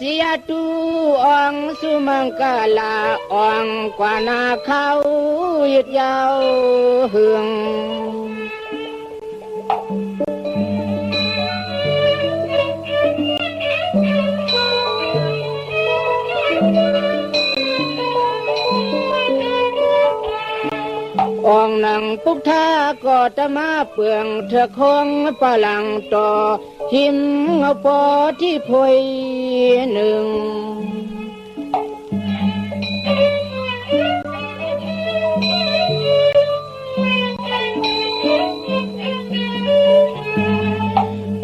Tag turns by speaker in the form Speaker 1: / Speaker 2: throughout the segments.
Speaker 1: สิยตุองสุมังกาลาองกว่านาเขายึดยาวเหืององนังปุกท่าก็จะมาเปลืองเธอคงปะลังต่อหิมเงาปอที่พวยหนึ่ง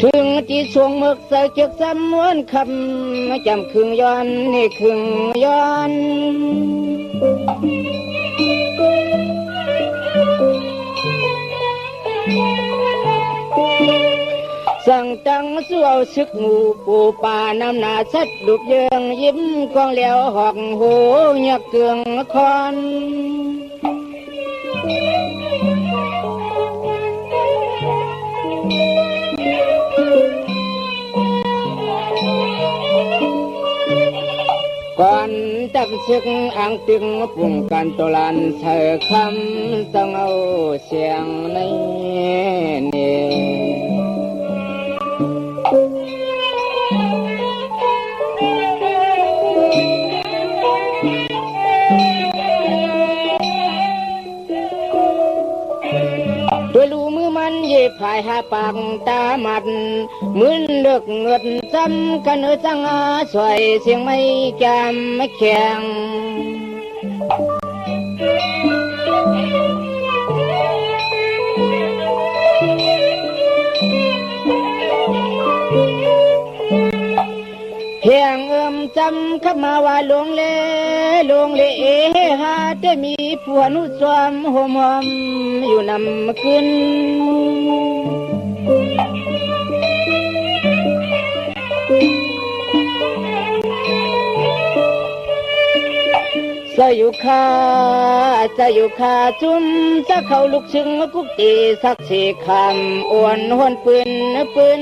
Speaker 1: ถึงที่สวงมึกใส่เชือกซ้ำม้วนคำจำครึ่งย้อนนี่ครึ่งย้อนสั่งจังสู้เอาซึกงูปูป่าน้ำหนาสัดดุบเยืองยิ้มกองเหลียวหอกหูยักเกืองคอนก่อนจับซึกอ่างตึงปุ่งกันตลันเธอคำต้องเอาเสียงในนี้ด้วยลูมือมันเย็บผายหาปากตาหมัดมืนเลือกเงินซ้ำกันจังอาสวยเสียงไม่จำไม่แข็งเพียงจำขับมาว่าลงเล่หาได้มีผัวนุสวมหอมอยู่นำขึ้นสยุขาจุ่มจะเข้าลุกชึงกุกตีสักสี่คำอ้วนหวนปืน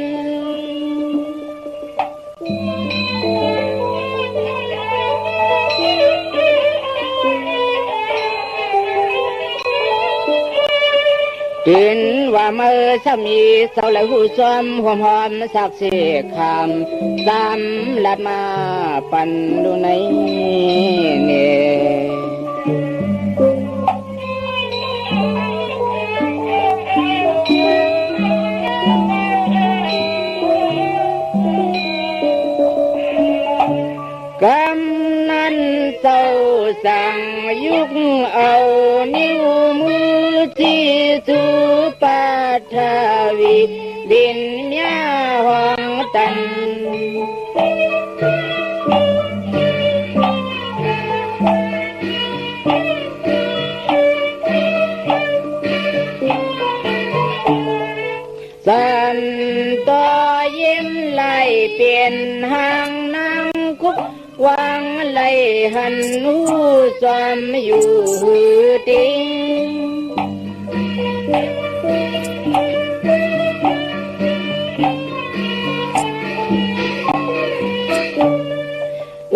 Speaker 1: กินว่าเมื่อสามีเศร้าและหูซ้อมหอมสักสี่คำตามลัดมาปั่นดูในเนี่ยกำนันเศร้าสั่งยุกเอานิ้วมือที่สุปาทวีดินยาห้องตันสันต่อยิ้มไหลเปลี่ยนหางนางคุกวางไหลหันหูสวมอยู่หือติง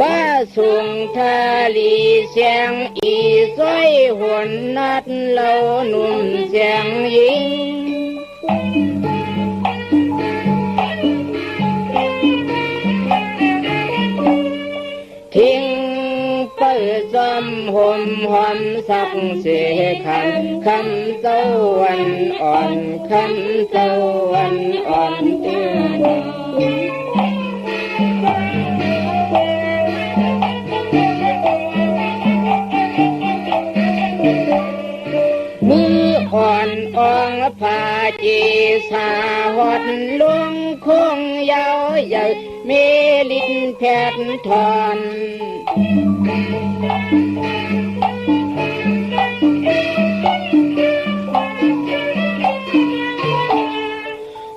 Speaker 1: ว่าส่งทาลีเสียงอีสวยหวนนัดเล่าหนุ่มเสียงยิงทิ้งเปิดจอมหอมสักเสียคำเจ้าวันอ่อนคำเจ้าวันอ่อนเตือนมืออ่อนอ่องผาจีสาหดลวงคงยาวใหญ่เมลินแผดทอน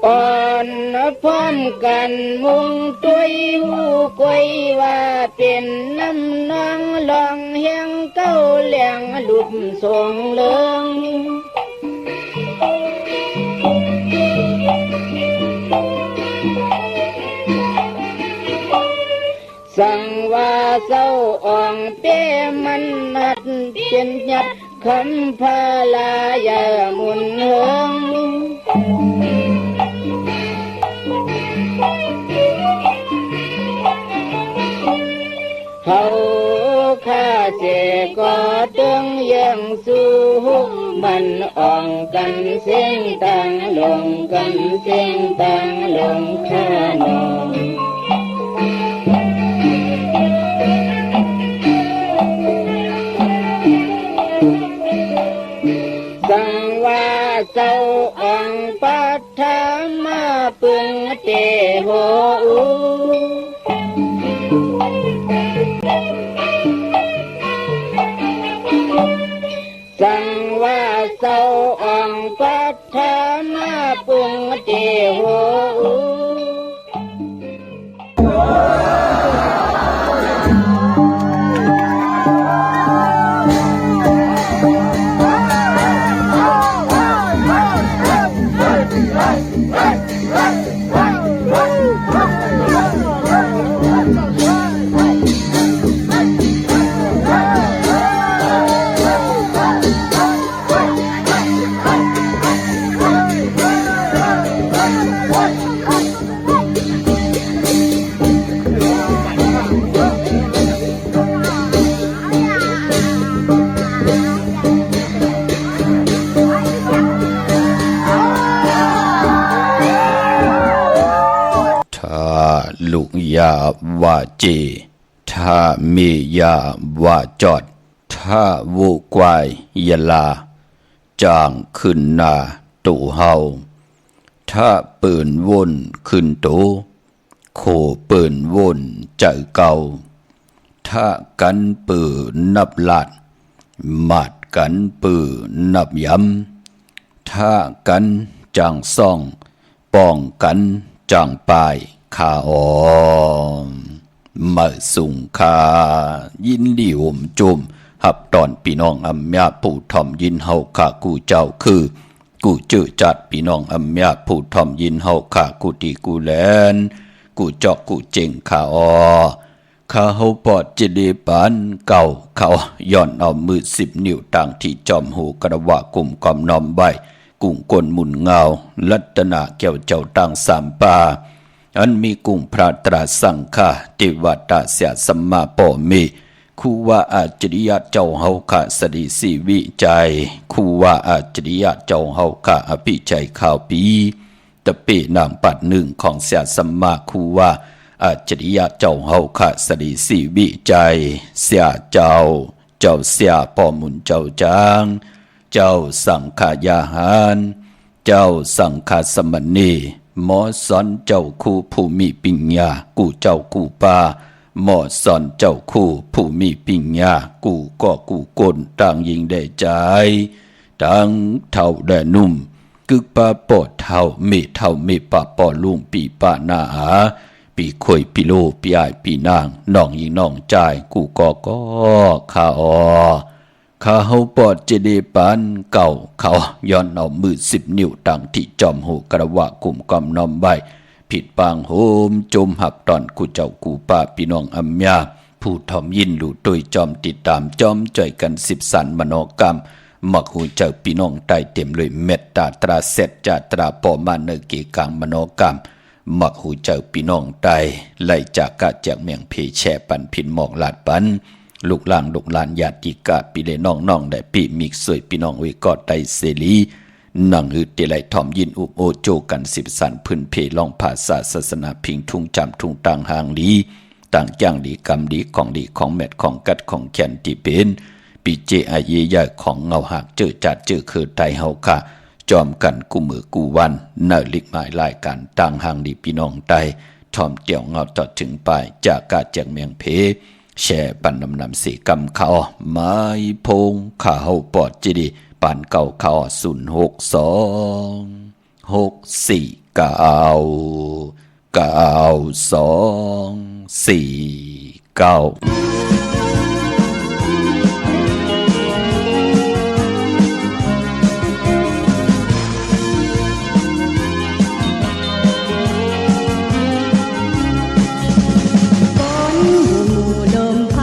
Speaker 1: อ่อนพร้อมกันมุงตุยหูกวยว่าเป็นน้ำนองลองเฮียงเก้าเหลียงลุบทรงเลืองส เศร้าอ่องเต้มันนัดเจนยัดคำพาลายามุนเฮิงเขาข้าเจก็ตึงยังสู้มันอ่องกันเสียงต่างลงกันเสียงต่างลงข้านองสังว่าเจ้าอ่องปัทธามาปึงเตโหสังว่าเศร้าอ่องปัทธามาปึงเตโห
Speaker 2: ลูกยาว่าเจถ้ามียาว่าจอดถ้าวูกวายยลาจางขึ้นหน้าตูเฮาถ้าปืนวนขึ้นตูโคปืนวนใจเก่าถ้ากันปืนนับลาดมาดกันปืนนับย้ำถ้ากันจางซ่องป้องกันจางปลายข้าอมมาสุงคายินดีอมจุมหับตอนพี่น้องอัมยาผู้ทอมยินเฮาข้ากูเจ้าคือกูเจอจัดพี่น้องอัมยาผู้ทอมยินเฮาข้ากูตีกูแลนกูจอกกูเจงข้าอข้าเฮาปอดเจดีปันเก่าเขาย้อนเอามือ10 นิ้วต่างที่จอมหูกระวะกลุ่มกอมนอมใบกุ้งกลมุนเงาลัตนาเกี่ยวเจ้าต่างสามปาอันมีกุ้งพระตราสังฆาติวัตเสียสัมมาปอมีคูว่าอาจริยะเจ้าเฮาขะสดิสีวิจัยคูว่าอาจริยะเจ้าเฮาขะอภิชัยข่าวปีตะเปนางปัดหนึ่งของเสียสัมมาคูว่าอาจริยะเจ้าเฮาขะสดิสีวิจัยเสียเจ้าเสียปอมุนเจ้าจางเจ้าสังขายาหารเจ้าสังฆสมณีหมอสอนเจ้าคู่ผู้มีปิญญากูเจ้ากูป่าหมอสอนเจ้าคู่ผู้มีปิญญากูก็กูกลต่างยิงได้ใจต่างเท่าแดนุ่มกึกปาปอดเท่ามีปาปอลุงปีปานาอาปีคอยปีโลปีอายปีนางน้องยิงน้องใจกูก็ข้าข้าเฮาปอดเจดีปันเก่าเขาย้อนเอามือ10 นิ้วต่างที่จอมหูกระวะกลุ่มกอมน้อมใบผิดปางโฮมจมหับตอนกูเจ้ากูป้าพี่น้องอัมยาผู้ทอมยินหลู่โดยจอมติดตามจอมจ่อยกัน10 สันมโนกรรมมักหูเจ้าพี่น้องใต้เต็มเลยเมตตาตราเสร็จจาตราปอมาเนเกกังมโนกรรมมักหูเจ้าพี่น้องใต้ไล่จากกะจากเมียงเพแช่ปันพินหมอกลาดปันลูกหลานญาติกาปีเลน้องได้ปีมิกสวยพี่น้องวิกอดไตเสลีนั่งหืดเตไลทอมยินอุบโอโจกัน10 สันพื้นเพลองภาษาศาสนาพิงทุ่งจำทุ่งต่างหางลีต่างจ้างดีกรรมดีของแมดของกัดของแขนที่เป็นปีเจอาเยยะของเงาหักเจอจัดเจอคือไตเฮาค่ะจอมกันกูมือกูวันเนลิกหมายรายการต่างหางดีพี่น้องไตทอมเตี่ยวเงาต่อถึงปลายจากกาจากเมียงเพแช่ปันนำสีกำเขาไม้พงข้าเฮาปอดจีดีปันเก่าเขา062949249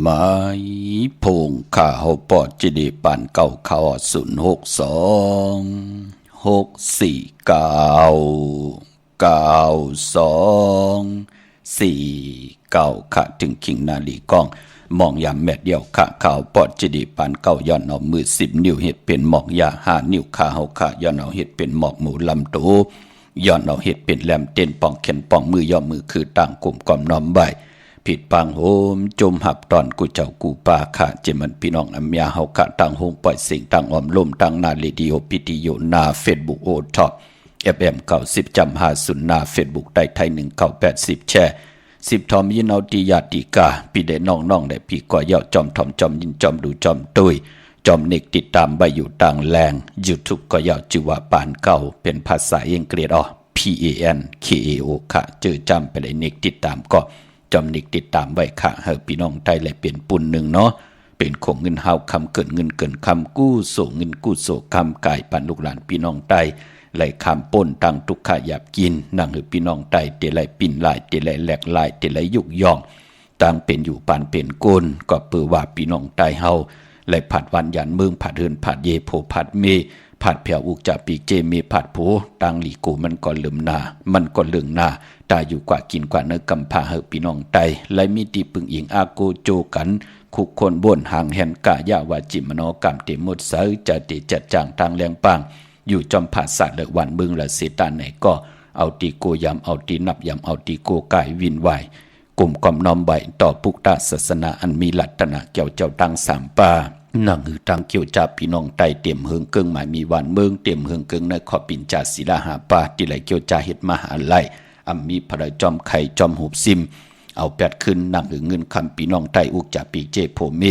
Speaker 2: ไม้พงข้าเฮาปอดจิเดปานเก่าเขา062 64692 4 9ค่ะถึงคิงนาลีกล้องมองยามแม่เดียวค่ะข่าวปอดจิดีปานเก่าย้อนเอามือ10 นิ้วเฮ็ดเป็นหมอกยา5 นิ้วขาเฮาค่ะย้อนเอาเฮ็ดเป็นหมอกหมูลำโตย้อนเอาเฮ็ดเป็นแหลมเต้นป่องแขนป่องมือย่อมือคือต่างกลุ่มก่อมน้อมใบผิดปังโหมจมหับตอนกูเจ้ากูป่าค่ะเจมันพี่น้องอัมยาเฮาค่ะต่างโฮงปล่อยเสียงต่างออมลมต่างนาเรดิโอพิติโยนาเฟซบุ๊กโอท็อป FM 90จำ50นาเฟซบุ๊กได้ไทย1980แชร์10ทอมยินเอาตียาติกาพี่ได้น้องได้พี่ก็เย่าจอมทอมจอมยินจอมดูจอมตุยจอมเนกติดตามใบอยู่ต่างแรง YouTube ก็เย่าจือว่าปานเก่าเป็นภาษาอังกฤษPANKAO ค่ะเจอจำไปเลยเนกติดตามก็จอมเนกติดตามไว้ค่ะเฮาพี่น้องไทยเลยเป็นปุ่นหนึ่งเนาะเป็นของเงินเฮาคำเกินเงินเกินคำกู้โสเงินกู้โสคำกายปันลูกหลานพี่น้องไทยไหลคำป่นตั้งทุกขะหยาบกินนั่งหือพี่น้องไตเตไหลปิ่นลายเตไหลแหลกลายเตไหลยุกย่องตั้งเป็นอยู่ปานเป็นก้นก็เปือว่าพี่น้องไตเฮาไหลผัดวันยันเมืองผัดเฮือนผัดเยโพผัดเมผัดเผียวอุกจะปีเจเมผัดโผตั้งหลีกูมันก็ลืมนามันก็เลืองนาตาอยู่กว่ากินกว่าเนื้อกำพาเฮอพี่น้องไตไหลมีตีปึงอิงอาโกโจกันคุกคนบ่นห่างแหนกะยาวาจิมโนกรรมเตมุดเสยจะติจัดจางทางแรงปังอยู่จอมผาศาสตร์เลิกวันบึงละเสตาไหนก็เอาตีโกยำเอาตีนับยำเอาตีโกกายวินไหวกลุ่มกอมน้อมใบต่อปุกตาศาสนาอันมีลัตนะเกี่ยวเจ้าตั้งสามป่านั่งหือตังเกี่ยวจับพี่น้องไตเตรียมเฮืองเกิงหมายมีวันเมืองเตรียมเฮืองเกิงในขอปินจาศิลาหาป่าที่ไหลเกี่ยวจาเฮ็ดมหาไลอัมมีพระจอมไข่จอมหูบซิมเอาแปดขึ้นนั่งหือเงินคำพี่น้องไตอุกจะปีเจโพเม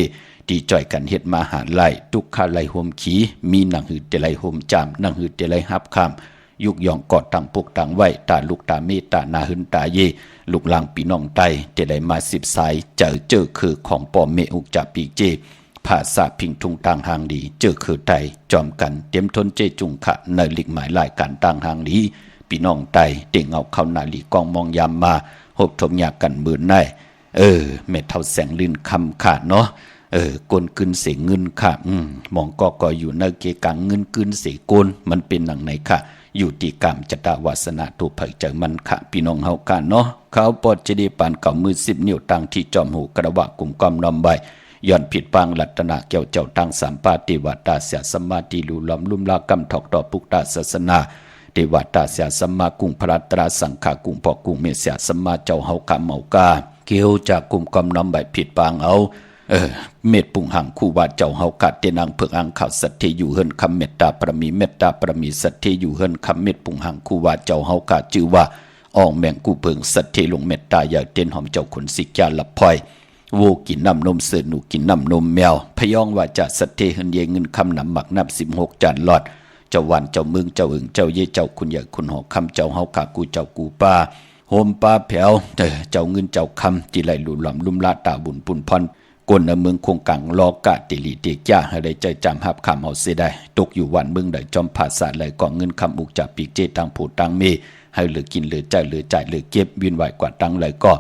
Speaker 2: ตีจ่อยกันเฮ็ดมาหาไล่ทุกขาไล่ห่มขีมีหนังหืดเตไลห่มจามหนังหืดเตไลหับคำยุกย่องกอดตั้งพวกตั้งไว้ตาลูกตาเมตานาหึนตาเยลูกหลางปีน้องไตเตไลมา10สายเจอคือของปอเมอุกจับปีเจภาษาพิงทุงต่างหางดีเจอคือไตจอมกันเตรียมทนเจจุงขะในหลีกหมายลายการต่างหางดีปีน้องไตเต่งเอาเข้านาลีกองมองยามมาหบทมยากันมือในเม็ดเท่าแสงลื่นคำขาดเนาะกลกึนเสเงินค่ะมองก็อยู่ในเกกังเงินกึนเสกลมันเป็นหนังไหนค่ะอยู่ที่กรรมจตาวาสนาถูกเผยใจมันค่ะพี่น้องเฮากันเนาะเขาปอดจะได้ปานเก่ามือ10 นิ้วตั้งที่จอมหูกระวะกลุ่มกอมนอมใบย้อนผิดปางลัตนะเกี่ยวเจ้าตั้งสามปาติวัตตาเสียสมาธิลูล้อมลุ่มลากำถอกต่อปุกตาศาสนาเทวตาเสียสมากุงพระตราสังฆากุงพอกุงเมเสียสมาเจ้าเฮากะเมากาเกี่ยวจากกลุ่มกอมนอมใบผิดปางเอาเม็ดปุ่งหังคู่ว่าเจ้าเฮากัดเตนังเพิงอังข่าวสัตเทอยู่เฮิรนคำเมตตาประมีเมตตาประมีสัตเทอยู่เฮิรนคำเม็ดปุ่งหังคู่ว่าเจ้าเฮากัดชื่อว่าอ่องแมงกูเพิงสัตเทลงเมตตาอยากเต้นหอมเจ้าขนสิกาลับพลอยโวกินน้ำนมเสือหนูกินน้ำนมแมวพยองว่าจะสัตเทเฮินเยเงินคำนำหมักนับ16 จานหลอดเจ้าวันเจ้าเมืองเจ้าอึ่งเจ้าเย่เจ้าคุณใหญ่คุณหอคำเจ้าเฮากะกูเจ้ากูป้าโฮมป้าแผวเจ้าเงินเจ้าคำจิไหลหลุหลอมลุ่มละตาบุญปุ่นพรกวนเมืองคงกังลอกะติลีเตียจ้าให้ได้ใจจำหับคำเอาเสียได้ตกอยู่วันเมืองได้จอมภาษาเลยก่อเงินคำอุกจากปีกเจตังผูตังเมให้เหลือกินเหลือใจเหลือจ่ายเหลือเก็บวินไหวกว่าตังเลยก็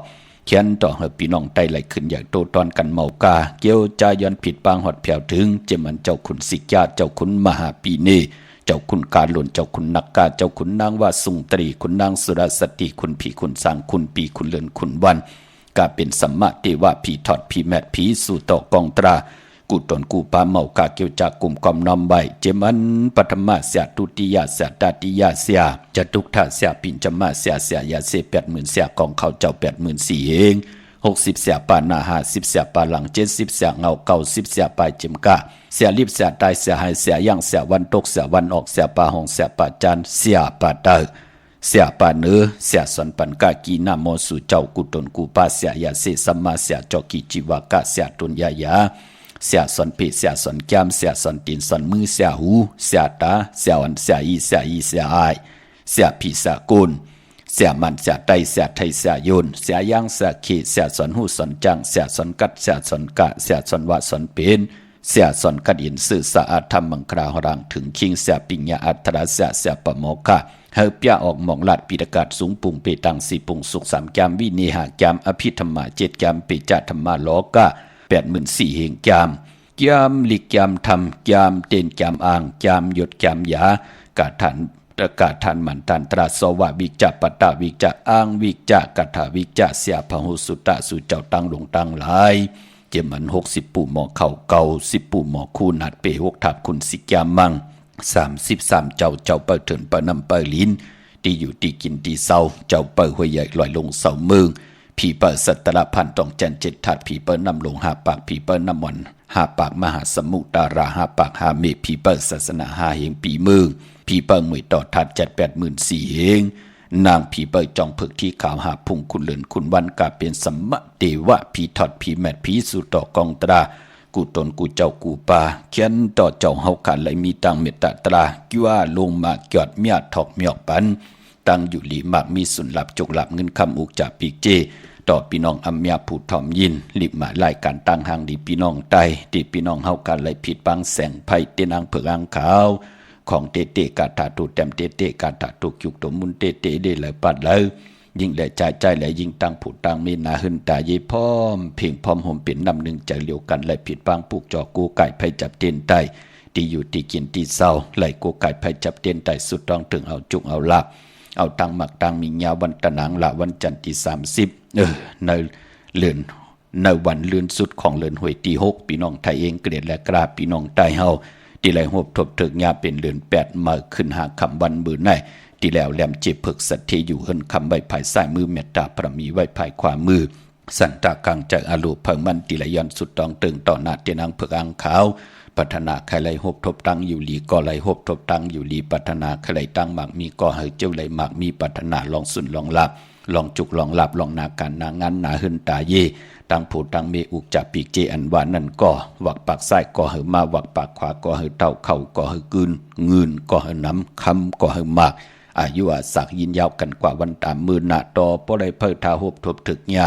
Speaker 2: เขียนต่อให้พี่น้องไตไหลขึ้นอย่างโตตอนกันเมากาเกี่ยวจาย้อนผิดปางหอดแผ่วถึงเจมันเจ้าขุนสิกาเจ้าขุนมหาปีเนเจ้าคุณการหล่นเจ้าคุณนักกาเจ้าคุณนางว่าสุงตรีคุณนางสุรสติคุณผีคุณสางคุณปีคุณเลือนคุณวันกาเป็นสัมมาเทวะผีถอดผีแมดผีสู่ต่อกองตรากูตนกูปาเมากาเกี่ยวจากกลุ่มกอมน้อมใบเจมันปฐมะเสียตุติยะเสียตาติยะเสียจะทุกท่าเสียปิญจมาเสียยาเสีย80,000เสียกองเขาเจ้า84,000เอง60เสียปานา50เสียปาหลัง70เสียเงา90เสียปลายจิมกะเสียรีบเสียตายเสียหายเสียย่างเสียวันตกเสียวันออกเสียปาหงเสียปาจันเสียปาเตอเสียปาเนื้อเสียสันปันกากีนาโมสุเจ้ากุตนกูปาเสียยาเสสัมมาเสียจอกีจิวากะเสียตุนยายาเสียสันเปเสียสันแก้มเสียสันตีนสันมือเสียหูเสียตาเสียวันเสียอีเสียอายเสียผีเสียกุลเสียมันเสียไตเสียไทยเสียโยนเสียย่างเสียขีเสียสันหูสันจังเสียสันกัดเสียสันกะเสียสันวะสันเป็นเสียสันกัดอินสื่อสะอาดธรรมมังคราหรังถึงคิงเสียปิญญาอัตระเสียปะโมกะเฮาเปียออกมองลาดปีตกาศสูงปุ่งเปตังสีปุ่งสุข3 แกมวิเนหะแกมอภิธรรมะ7 แกมปิจธรรมะโลกะ 84เหงจามจามหลีกจามทำจามเต้นจามอ่างจามหยดจามยากาทันประกาศทันมันทันตราสวะวิจักปตาวิจักอ้างวิจักกัตถาวิจักเสียพหุสุตะสุเจ้าตั้งลงตั้งหลายเจมัน60ปู่หมอเข่าเก่า10ปู่หมอคู่นัดเปหกทับคุณสิกยามัง33เจ้าเปิดเถินเปิดนำเปิดลิ้นที่อยู่ที่กินที่เศร้าเจ้าเปิดห้วยใหญ่ลอยลงเสาเมืองผีเปิดสัตระพันต้องแจน7ทัดผีเปิดนำลง5ปากผีเปิดนำวัน5ปากมหาสมุทรดารา5ปาก5เมฆผีเปิดศาสนา5เหงปีเมืองผีเปิดมวยต่อทัด784เหงนางผีเปิดจองผึกที่ขาวหาพุงคุณเลินคุณวันกาเป็นสัมมะเทวะผีถอดผีแมดผีสุต่อกองตรากูตนกูเจ้ากูปาเขียนต่อเจ้าเฮาขันไหลมีตังเมตตาตรากิ้วลงมาเกียดเมียถอกเมียกปันตังอยู่หลีมากมีสุนหลับจกหลับเงินคำอุกจากปีกเจต่อพี่น้องอัมยาผูดถ่อมยินลิบมาไล่การตั้งหางดีพี่น้องไตดีพี่น้องเฮากันไหลผิดบางแสงไพ่เตนางเผือกอ่างขาวของเตเตกาถาตูแต้มเตเตกาถาตูจุกตัวมุนเตเตเดเลยปัดเลยยิ่งแหล่ใจแหล่ยิ่งตั้งผูดตั้งมีนาหึนตาเยพร้อมเพ่งพร้อมห่มเป็นน้ำหนึ่งใจเลียวกันไหลผิดบางปลูกจอกูไก่ไพ่จับเตียนไตที่อยู่ที่กินที่เศร้าไหลกูไก่ไพ่จับเตียนไตสุดต้องถึงเอาจุกเอาลักเอาตังหมักตังมีญาวันตะนางละวันจันทร์ที่30ในเลือนในวันเลือนสุดของเลือนหวยที่6พี่น้องไทยเองเกลียดและกราบพี่น้องใต้เฮาที่ไหลหบทบถึกญาเป็นเลือน8มาขึ้นหาคำวันมือในที่แล้วแหลมเจ็บผึกสัตเทอยู่เฮินคำใบภายซ้ายมือเมตตาพระมีไว้ภายขวามือสันตากลางจากอาลูเพิงมันติไหลย้อนสุดตองตึงต่อหน้าเตียนางเผือกอ่างขาวปัฒนาใครไหลหบทบตั้งอยู่หลีก็ไหลหบทบตั้งอยู่หลีปัฒนาใครไหลตั้งหมากมีก็เฮเจ้าไหลหมากมีปัฒนาลองสุนลองลับลองจุกลองหลับลองนาการนางานนาหึนตาเยตั้งผูตั้งเมอุกจับปีกเจอันวานั่นก็วักปากซ้ายก็เหือมาวักปากขวาก็เหือเต้าเข่าก็เหือกืนเงินก็เหือน้ำคำก็เหือมากอายุอาศักยินยาวกันกว่าวันตามมือหน้าต่อปได้เพิดทาหบทบถึกญา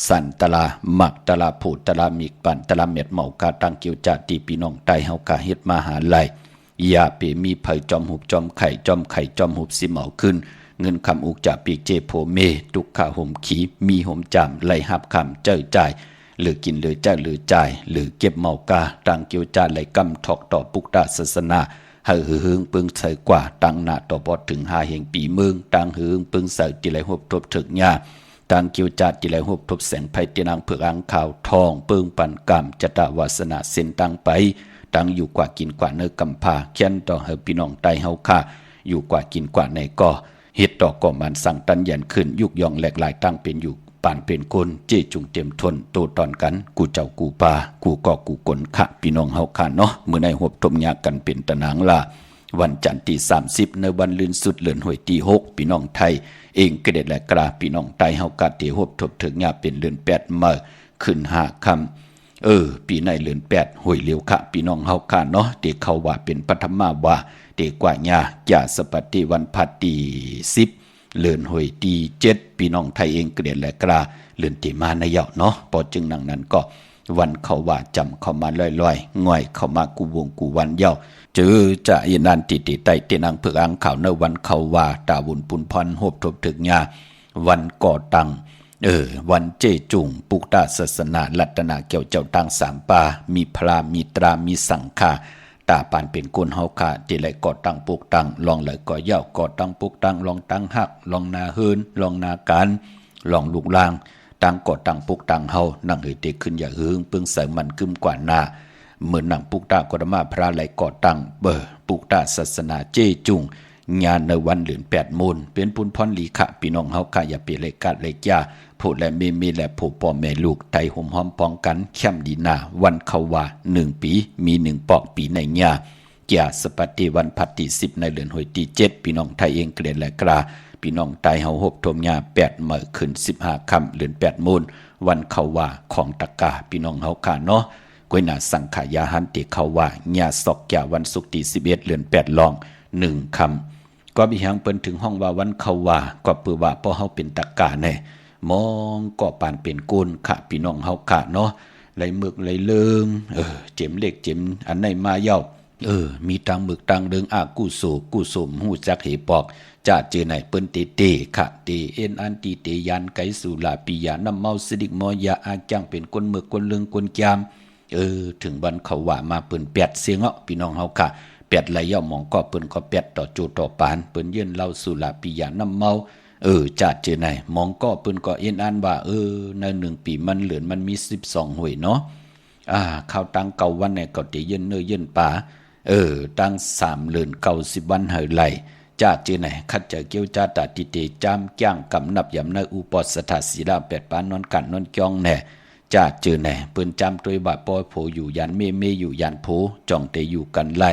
Speaker 2: สันตลาหมักตลาผูตลามีกปันตลาเม็ดเมากาตั้งเกี่ยวจาตีพี่น้องไตเฮากาเฮ็ดมาหาไหลยาเปมีไผจอมหุบจอมไข่จอมไข่จอมหุบสิเมาขึ้นเงินคำอุกจากปีกเจโพเมตุกขาห่มขีมีห่มจามไหลหับคำเจ้าจ่ายหรือกินหรือจ่ายหรือจ่ายหรือเก็บเมากาตั้งเกี่ยวจาไหลกำทอกต่อปุกตาศาสนาหึงปึงใส่กว่าตั้งหน้าต่อบอดถึง5เหงปีเมืองตั้งหึงปึงใส่ติไหลหบทบถึกญาตั้งเกี่ยวจาติไหลหบทบแสงไผเตียนางเผือกอ่างขาวทองปึงปันกำจตาวาสนาเส้นตั้งไปตั้งอยู่กว่ากินกว่าเนื้อกำพาเขียนต่อเฮพี่น้องไตเฮาค่าอยู่กว่ากินกว่าในก็เฮ็ดต่อก่อมันสั่งตันยันขึ้นยุกยองแหลกหลายตั้งเป็นอยู่ปานเป็นคนเจจุงเต็มทนโตตอนกันกูเจ้ากูปากูก็กูกลขะพี่น้องเฮาค่าเนาะมื้อในหบทมยากันเป็นตะนางลาวันจันทร์ที่30ในวันลื่นสุดเลือนหวยที่6พี่น้องไทยเองเกเด็ดและกราพี่น้องไทยเฮากะเตหบทบถึงญาเป็นเลือน8มาขึ้น5ค่ำปีในเลือน8หวยเหลียวค่ะพี่น้องเฮาค่าเนาะเตเขาว่าเป็นปฐมมาว่าเตกว่าญาญาสปฏิวันพัดที่10เลือนหวยที่7พี่น้องไทยเองเกเด็ดและกราเลือนที่มาในเหยาะเนาะพอจึงดังนั้นก็วันเขาว่าจำเข้ามาลอยๆง่อยเข้ามากูวงกูวันเย้าเจอจะยินนันติติไตเตนางเผือกอ่างขาวในวันเขาว่าตาบุญปุนพรหบทบถึกญาวันก่อตังวันเจจุงปุกตาศาสนารัตนาเกี่ยวเจ้าตัง3ปามีพรามีตรามีสังฆาตาปานเป็นกุนเฮาคาที่ไหลก่อตังปุกตังลองไหลก่อเย้าก่อตังปุกตังลองตังหักลองนาเฮินลองนาการลองลูกลางตังก่อตังปุกตังเฮานั่งเฮเตขึ้นอย่าหึงปึงใส่มันกึมกว่าหน้าเมื่อนั่งปุกตากรมาพระไหลก่อตังปุกตาศาสนาเจจุงงานในวันเหลือน8มูลเป็นปุนพรลีขะพี่น้องเฮาค่ะอย่าเปเลกัดเลจ้าผู้และมีและผู้พ่อแม่ลูกไตห่มหอมป้องกันเข้มดีนาวันเขาว่า1ปีมี1ปอกปีในญาจ่าสปฏิวันพัดที่10ในเดือนหวยที่7พี่น้องไทยเองเกลียดและกราพี่น้องไตเฮาหบทมญา8มื้อขึ้น15ค่ำเดือน8มูลวันเขาว่าของตะกาพี่น้องเฮาค่ะเนาะกวยนาสังขายาหันติเขาว่าญาศอกยาวันศุกร์ที่11เดือน8ลอง1ค่ำก็มีหังเปิ้นถึงห้องว่าวันเขาว่าก็เปื้อว่าเพราะเฮาเป็นตะกาแน่มองก็ปานเป็นกุนค่ะพี่น้องเฮาค่ะเนาะไหลมึกไหลเลิงเจ็มเล็กเจ็มอันไหนมาเย้า มีตังหมึกตังเดิงอากุโสกุสมหูจักเหปอกจะเจอไหนเปิ้นเตค่ะเตเอ็นอันตีเตยันไกสุลาปิยาน้ำเมาสดิกมอยาอาจังเป็นคนเมือกคนเลืองคนจามถึงบันเขาว่ามาเปิ้นแปดเสียงพี่น้องเฮาค่ะแปดไหลย่อมองก็เปิ้นก็แปดต่อจูต่อปานเปิ้นยื่นเล่าสุลาปิยาน้ำเมาจะเจอไหนมองก็เปิ้นก็เอ็นอันว่าใน1 ปีมันเหลือนมันมี12หวยเนาะข้าวตังเก่าวันเนี่ยก็ติเย็นเนื้อเย็นป่าตั้ง3 เดือน90 วันเหยไหลจะเจอไหนคัดเจอเกี่ยวจาตาติเตจามจ้างกำนับยำในอุปสถาศีลา8 ปานนอนกันนอนจ้องแน่จะเจอไหนเปิ้นจำตัวบาปอยโผอยู่ยันเมอยู่ยันโผจ้องเตอยู่กันไล่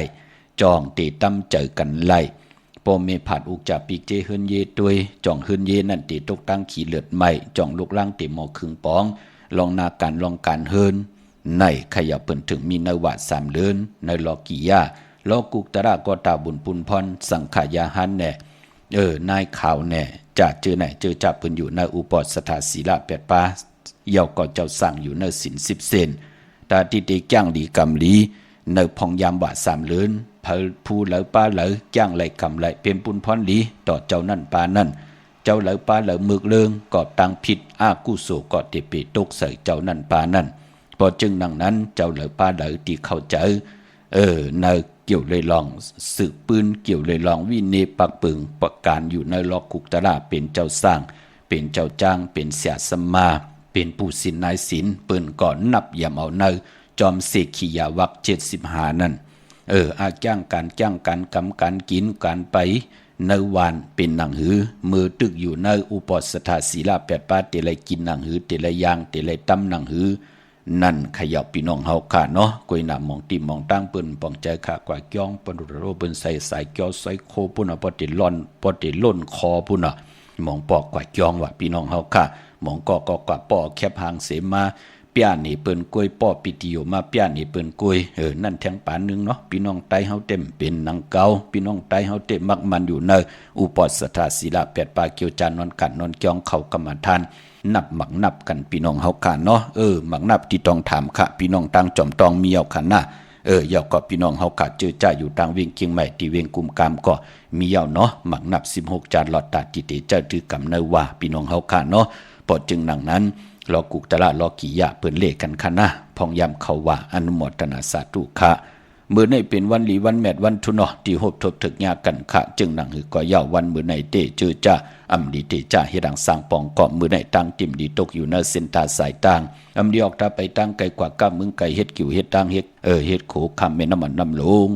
Speaker 2: จ้องเตตั้มเจอกันไล่ปอเมผัดอุกจาปีกเจเฮินเยตัวยจ้องเฮินเยนั่นเตตกตั้งขี่เลือดใหม่จ้องลูกล่างเตหมอครึ่งปองลองนาการลองการเฮินในขยับเปิ้นถึงมีนวะ3 เดือนในลอกิยาลอกุกตระก็ตาบุญปุนพรสังขายาหันแน่นายข่าวแน่จะเจอไหนเจอจับเปิ้นอยู่ในอุปสถาศีลา8 ปาเยาก็เจ้าสั่งอยู่ในศีล10 เซนตาติเตจ้างดีกำลีในพองยามว่า3 เดือนผู้เหลอป้าเหลอจ้างไหลกำไหลเป็นปุนพรลีต่อเจ้านั่นปานั่นเจ้าเหลอป้าเหลอมึกเลืองก็ตังผิดอากุโสก็เตเปตกใส่เจ้านั่นปานั่นพอจึงดังนั้นเจ้าเหลอป้าเหลอที่เข้าใจในเกี่ยวเลยลองสืบปืนเกี่ยวเลยลองวิเนปักปึงประการอยู่ในลอกกุกตระเป็นเจ้าสร้างเป็นเจ้าจ้างเป็นเสียสมาเป็นผู้สินนายสินเปิ้นก่อนนับยำเอาในจอมเสกขียาวัก75นั่นอาจ้างการกำการกินการไปในวานเป็นหนังหือมือตึกอยู่ในอุปสถาศีลา8 ปาเตลัยกินหนังหือเตลัยยางเตลัยตำหนังหือนั่นขยับพี่น้องเฮาค่ะเนาะกวยหนามองติมองตั้งเปิ้นปองใจค่ะกว่าจ้องปนโรเปิ้นใส่สายเกี่ยวใส่โคปุ่นปอติล่อนปอติล่นคอปุ่นมองปอกกว่าจ้องว่าพี่น้องเฮาค่ะมองก็กว่าป้อแคบหางเสมาเปียนี่เปิ้นกวยป้อปิติโยมาเปียนี่เปิ้นกวยนั่นแทงปานนึงเนาะพี่น้องไตเฮาเต็มเป็นหนังเก่าพี่น้องไตเฮาเต็มมักมันอยู่ในอุปสถาศีลา8 ปาเกี่ยวจานนอนกันนอนจ้องเข้ากรรมฐานนับหมักนับกันพี่น้องเฮาค่ะเนาะหมักนับที่ต้องถามค่ะพี่น้องตั้งจอมตองมีเอาค่ะนะเยาก็พี่น้องเฮาค่ะเจอจ้าอยู่ทางเวียงเคียงใหม่ที่เวียงกุมกามก็มีเอาเนาะหมักนับ16 จานหลอดตาติเตเจ้าถือกำเนว่าพี่น้องเฮาค่ะเนาะพอจึงดังนั้นลอกุกตะละลอกิยะเปิ้นเลกันค่ะนะพองยำเขาว่าอนุโมทนาสาธุค่ะมื้อในเป็นวันหลีวันแมดวันทุนอที่ฮบทบถึกยากันค่ะจึงหนังหือก็ยาววันมื้อในเตเจอจ้าอำดีเตจ้าเฮ็ดดังสร้างปองเกาะมื้อในตั้งติ่มดีตกอยู่ในเส้นตาสายต่างอำดีออกตาไปตั้งไกลกว่าก้ามึงไกเฮ็ดกิ่วเฮ็ดตั้งเฮ็ดเฮ็ดโขคำแม่น้ำมันน้ำลง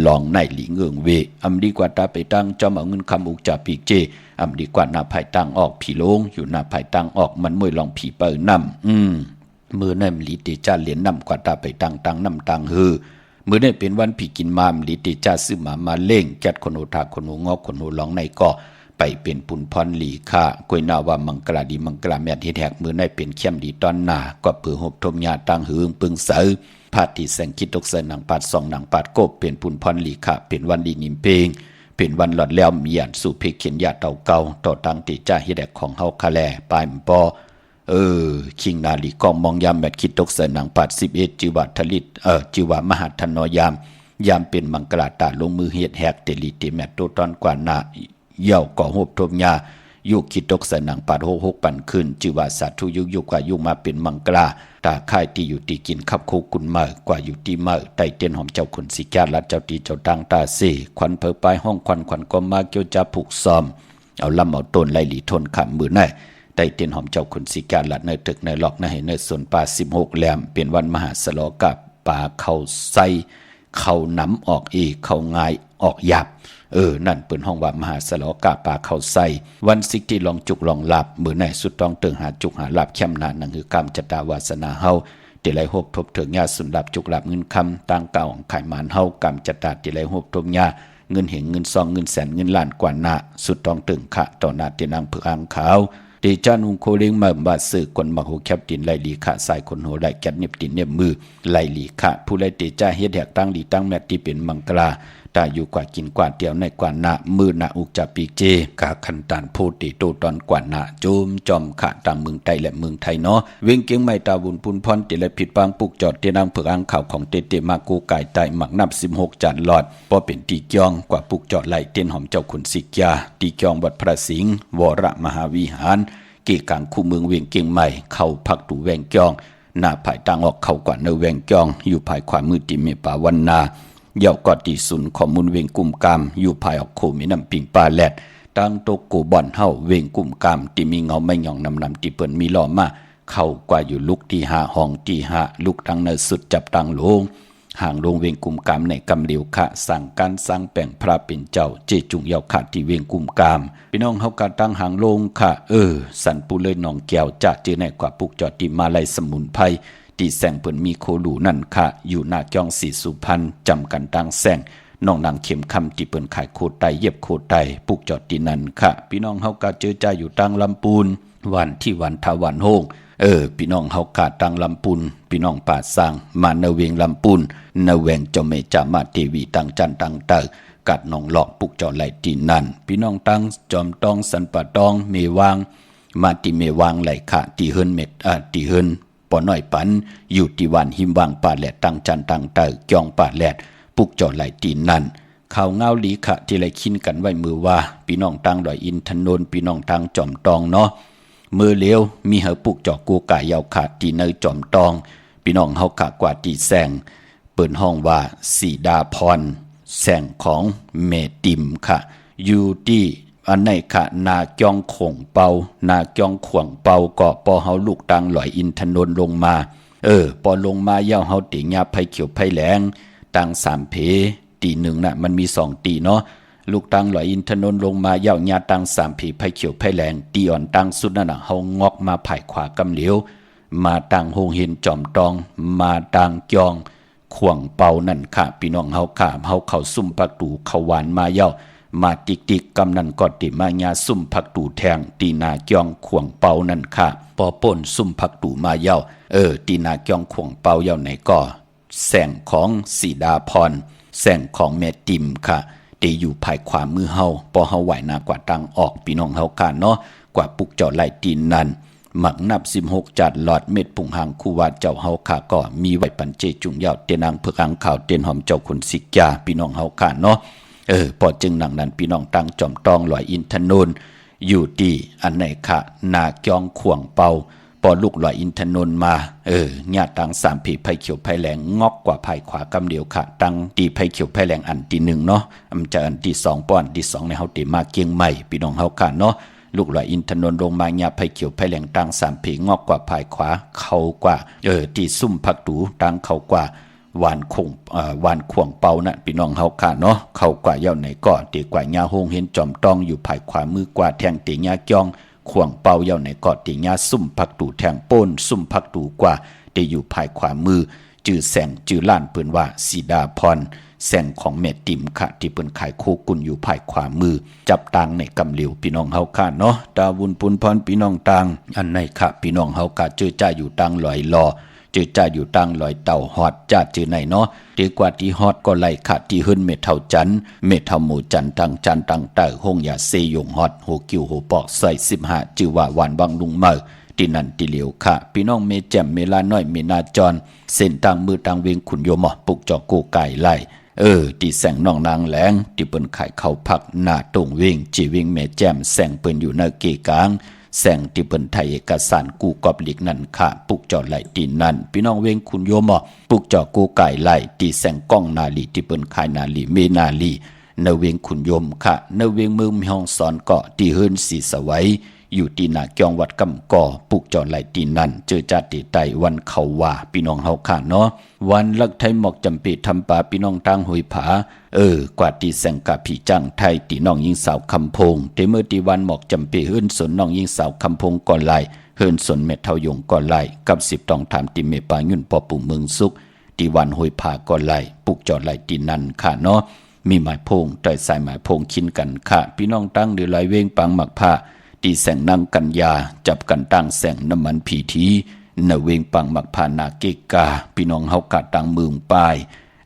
Speaker 2: ลองในหลีเงืองเวอำดีกว่าตาไปตั้งจอมเอาเงินคำอุกจาปีกเจอำดีกว่าหน้าภายตั้งออกผีโลงอยู่หน้าภายตั้งออกมันมวยลองผีเปิ้นนำมื้อในมลีเตจ้าเหรียญนำกว่าตาไปตั้งนำตั้งฮือมื้อนี้เป็นวันผีกินมามลิติจ้าซื้อมาเล่งจัดคนโอทาคนโงอกคนโหร้องในก็ไปเป็นปุนพรหลีค่ากวยนาว่ามังกลาดีมังกลาแม่นเฮ็ดแหกมื้อนี้เป็นเข้มดีตอนหน้าก็เปือหบทมยาตั้งหือปึงเสอพาที่แสงคิดตกเสนหนังปาด2หนังปาดกบเป็นปุนพรหลีค่เป็นวันดีนิมเพงเป็นวันหลอดแล้วมีญาณสู่เพเขียนญาเต่าเก่าต่อตั้งติจ้าเฮ็ดแหกของเฮาคาแลปายมปอคิงนาลีกองมองยามแมดคิดตกเสนหนังปัด11จิวะทลิตจิวะมหาธนยามเป็นมังกลาตาลงมือเฮ็ดแหกเตลิเตแมดโตตอนกว่านาเย่าก่อหบทมยายุคิดตกเสนหนังปัด66ปันขึ้นจิวะสาธุยุกว่ายุมาเป็นมังกลาตาค่ายที่อยู่ที่กินขับโคกุนมากว่าอยู่ที่มาไต่เตียนหอมเจ้าคนสิกาลัดเจ้าตีเจ้าตังตาเสควันเผอปลายห้องควันก็มาเกี่ยวจะผูกซ้อมเอาลำเอาต้นไล่หลีทนขำมือในได้เตียนหอมเจ้าคุณสิการละในตึกในหลอกในในส่วนป่า16แหลมเป็นวันมหาสลอกับป่าเขาใส่เขาน้ำออกเขาง่ายออกหยาบนั่นเป็นห้องว่ามหาสลอกาป่าเขาใส่วันสิกที่ลองจุกลองหลับมือในสุดต้องเติงหาจุกหาหลับเข้มนานนั่นคือกรรมจตาวาสนาเฮาเตลัยหบทบเถิงญาสุนหลับจุกหลับเงินคำตั้งเก่าของไข่หมานเฮากรรมจตาเตลัยหบทบญาเงินเหงเงินซองเงินแสนเงินล้านกว่านาสุดต้องเติงขะต่อนาเตนังเผืออ่างขาวเดจานุงโคเลี้ยงมาบาสื่อคนมาโหแคบดินไลลีขะสายคนโหไลแกดเน็บดินเน็บมือไลลีขะผู้ไลเดจาเฮ็ดแหกตั้งลีตั้งแมตที่เป็นมังกลาต ตาอยู่กว่ากินกว่าเดียวในกว่านะมือนะอุกจะปีเจกาคันตานโพติโตตอนกว่านะโจมจอมขะตามเมืองไทยและเมืองไทยเนาะเวงเกียงไม่ตาบุญพุนพรติและผิดบางปุกจอดเตนังเผือกอังข่าวของเตเตมากูไก่ไตหมักนับ16จานหลอดพอเป็นตีกยองกว่าปุกจอดไหลเต้นหอมเจ้าขุนสิกยาตีกยองวัดพระสิงห์วรมหาวิหารเกี่กลางคู่เมืองเวียงเกียงใหม่เข้าพักดูแวงกยองหน้าภายต่างออกเข้ากว่าเนแวงกยองอยู่ภายขวามือติเมปาวันนาเย่ากอตีศูนย์ข้อมูลเวียงกุมกามอยู่ภายออกโคมีน้ำปิงปลาแลดตั้งโตโกบ่อนเฮาเวียงกุมกามที่มีเงาไม่หย่องนำที่เปิ้นมีล้อมาเข้ากว่าอยู่ลุกที่5ห้องที่5ลุกตั้งในสุดจับตั้งโลงห่างลงเวียงกุมกามในกำเหลียวขะสั่งการสร้างแป่งพระเป็นเจ้าเจจุงเยาขะที่เวียงกุมกามพี่น้องเฮากะตั้งห่างลงค่ะสันปูเลยน้องแก้วจะเจอในกว่าปุกจอดที่มาลัยสมุนไพรที่แสงเปิ้นมีโคหลูนั่นค่ะอยู่หน้าจ้องสีสุพรรณจำกันตั้งแสงน้องนางเข็มคำที่เปิ้นขายโคไตเย็บโคไตปุกจอดที่นั่นค่ะพี่น้องเฮากะเจอใจอยู่ตั้งลำปูนวันที่วันทวันโฮงพี่น้องเฮากะตั้งลำปูนพี่น้องป่าสร้างมาเนเวงลำปูนเนเวงเจ้าเมจามาเทวีตั้งจันตั้งเตอกัดน้องหลอกปุกจอดไหลที่นั่นพี่น้องตั้งจอมตองสันปะตองเมวางมาติเมวางไหลค่ะที่เฮิรนเม็ดที่เฮิรนปอน้อยปันอยู่ที่วันหิมวางป่าแหลดตั้งจันตั้งเตอจองป่าแหลดปุกจอดไหลที่นั่นข่าวเงาลีขะที่ไรคินกันไว้มือว่าพี่น้องตั้งดอยอินทนนท์พี่น้องตั้งจอมตองเนาะมือเลี้ยวมีเหอปุกจอกกูกายยาวขาดที่เนยจอมตองพี่น้องเฮากะกว่าที่แสงเปิดห้องว่าสีดาพรแสงของเมติมค่ะอยู่ที่อันไหนค่ะนาจองข่งเปานาจองข่วงเปาก็ปอเฮาลูกตังหลอยอินทนนท์ลงมาปอลงมาเย้าเฮาติญาไผเขียวไผแหลงตัง3เพตีหนึ่งน่ะมันมี2ตีเนาะลูกตังหลอยอินทนนท์ลงมาเย้าญาตัง3ผีไผเขียวไผแหลงตีอ่อนตังสุดนั่นน่ะเฮางอกมาภายขวากำเหลียวมาตังโฮงเห็นจอมตองมาตังจองข่วงเปานั่นค่ะพี่น้องเฮาค่ะเฮาเข้าซุ่มปักตูเข้าหวานมาเย้ามาติกกำนันก็ติมาญาซุ่มผักตูแทงตีนาจองข่วงเปานั่นค่ะปอป่นซุ่มผักตูมาเย้าตีนาจองข่วงเปาเย้าไหนก็แสงของสีดาพรแสงของแม่ติมค่ะตีอยู่ภายขวามือเฮาปอเฮาไหวหน้ากว่าตังออกพี่น้องเฮาค่ะเนาะกว่าปุกเจ้าไหลตีนนั่นหมักนับ16จัดหลอดเม็ดปุ่งหางคู่วาเจ้าเฮาค่ะก็มีไว้ปันเจจุงยาวเตนางเผือกอังข่าวเตนหอมเจ้าขุนสิกยาพี่น้องเฮาค่ะเนาะพอจึงหนังนั้นพี่น้องตั้งจอมตองลอยอินทนนท์อยู่ที่อันไหนค่ะนาจองข่วงเปาปอลูกลอยอินทนนท์มาญาติตัง3ผีไผเขียวไผแหลงงอกกว่าภายขวากำเดียวค่ะตังตีไผเขียวไผแหลงอันที่1เนาะมันจะอันที่2ป้อนที่2ในเฮาติมาเกียงใหม่พี่น้องเฮาค่ะเนาะลูกลอยอินทนนท์ลงมาญาไผเขียวไผแหลงตัง3ผีงอกกว่าภายขวาเข้ากว่าที่ซุ่มผักตูตังเข้ากว่าวานข่วงเปานะพี่น้องเฮาค่ะเนาะเข้ากว่าเย้าไหนก็ตีกว่าญาโฮงเห็นจอมตองอยู่ภายขวามือกว่าแทงตีญาจ้องข่วงเปาเย้าไหนก็ตีญาซุ่มผักตูแทงโป้นซุ่มผักตูกว่าตีอยู่ภายขวามือจื่อแสงจื่อล้านเปิ้นว่าสีดาพรแสงของแม่ติมค่ะที่เปิ้นขายโคกุนอยู่ภายขวามือจับตังในกำเหลียวพี่น้องเฮาค่ะเนาะตาบุญปุนพรพี่น้องตังอันไหนค่ะพี่น้องเฮาค่ะเจอจ้าอยู่ตังลอยลอเจอจ้าอยู่ตังลอยเต่าฮอดจ้าจือไหนเนาะดีกว่าที่ฮอดก็ไล่ค่ะที่หึ้นเม็ดเท่าจันเม็ดเท่าหมูจันตังจันตังเต่าห้องยาเซยงฮอดโหกิ้วโหปอกใส่15จือว่าหวานบางลุงเมื่อที่นั่นที่เหลียวค่ะพี่น้องเมแจ่มเมลาน้อยเมนาจรเส้นตังมือตังเวงขุนโยมปุกจอกกูไก่ไล่ที่แสงน้องนางแหลงที่เปิ้นขายข้าวผักหน้าตรงเวงจีเวงเมแจ่มแสงเปิ้นอยู่ในเกกลางแสงที่เปิ้นไทยเอกสารกูกอบหลีกนั่นค่ะปุกจอไหลตีนั่นพี่น้องเวงขุนโยมปุกจอกูไก่ไล่ที่แสงก้องนาลีที่เปิ้นขายนาลีเมนาลีเนเวงขุนโยมค่ะเนเวงเมืองห้องสอนเกาะที่เฮิรนสีสวัยอยู่ที่นาจองวัดกำก่อปุกจอไหลตีนั่นเจอจัดติไตวันเขาว่าพี่น้องเฮาค่ะเนาะวันลักไทยหมอกจำปีทำป่าพี่น้องตั้งหุยผากว่าที่แสงกะผีจังไทยตีน้องยิงสาวคำพงเตเมื่อตีวันหมอกจำปีเฮิรนสนน้องยิงสาวคำพงก่อนไหลเฮิรนสนเม็ดเท่ายงก่อนไหลกับ10ต้องถามติเมปายุ่นปอปู่เมืองสุขตีวันหุยผาก่อนไหลปุกจอไหลตีนั่นค่ะเนาะมีหมายพงต่อยสายหมายพงคินกันค่ะพี่น้องตั้งเดือไหลเวงปังหมักผ้าตีแสงนางกัญญาจับกันตั้งแสงน้ำมันผีทีเนเวงปังหมักผ้านาเกกาพี่น้องเฮากะตังเมืองปาย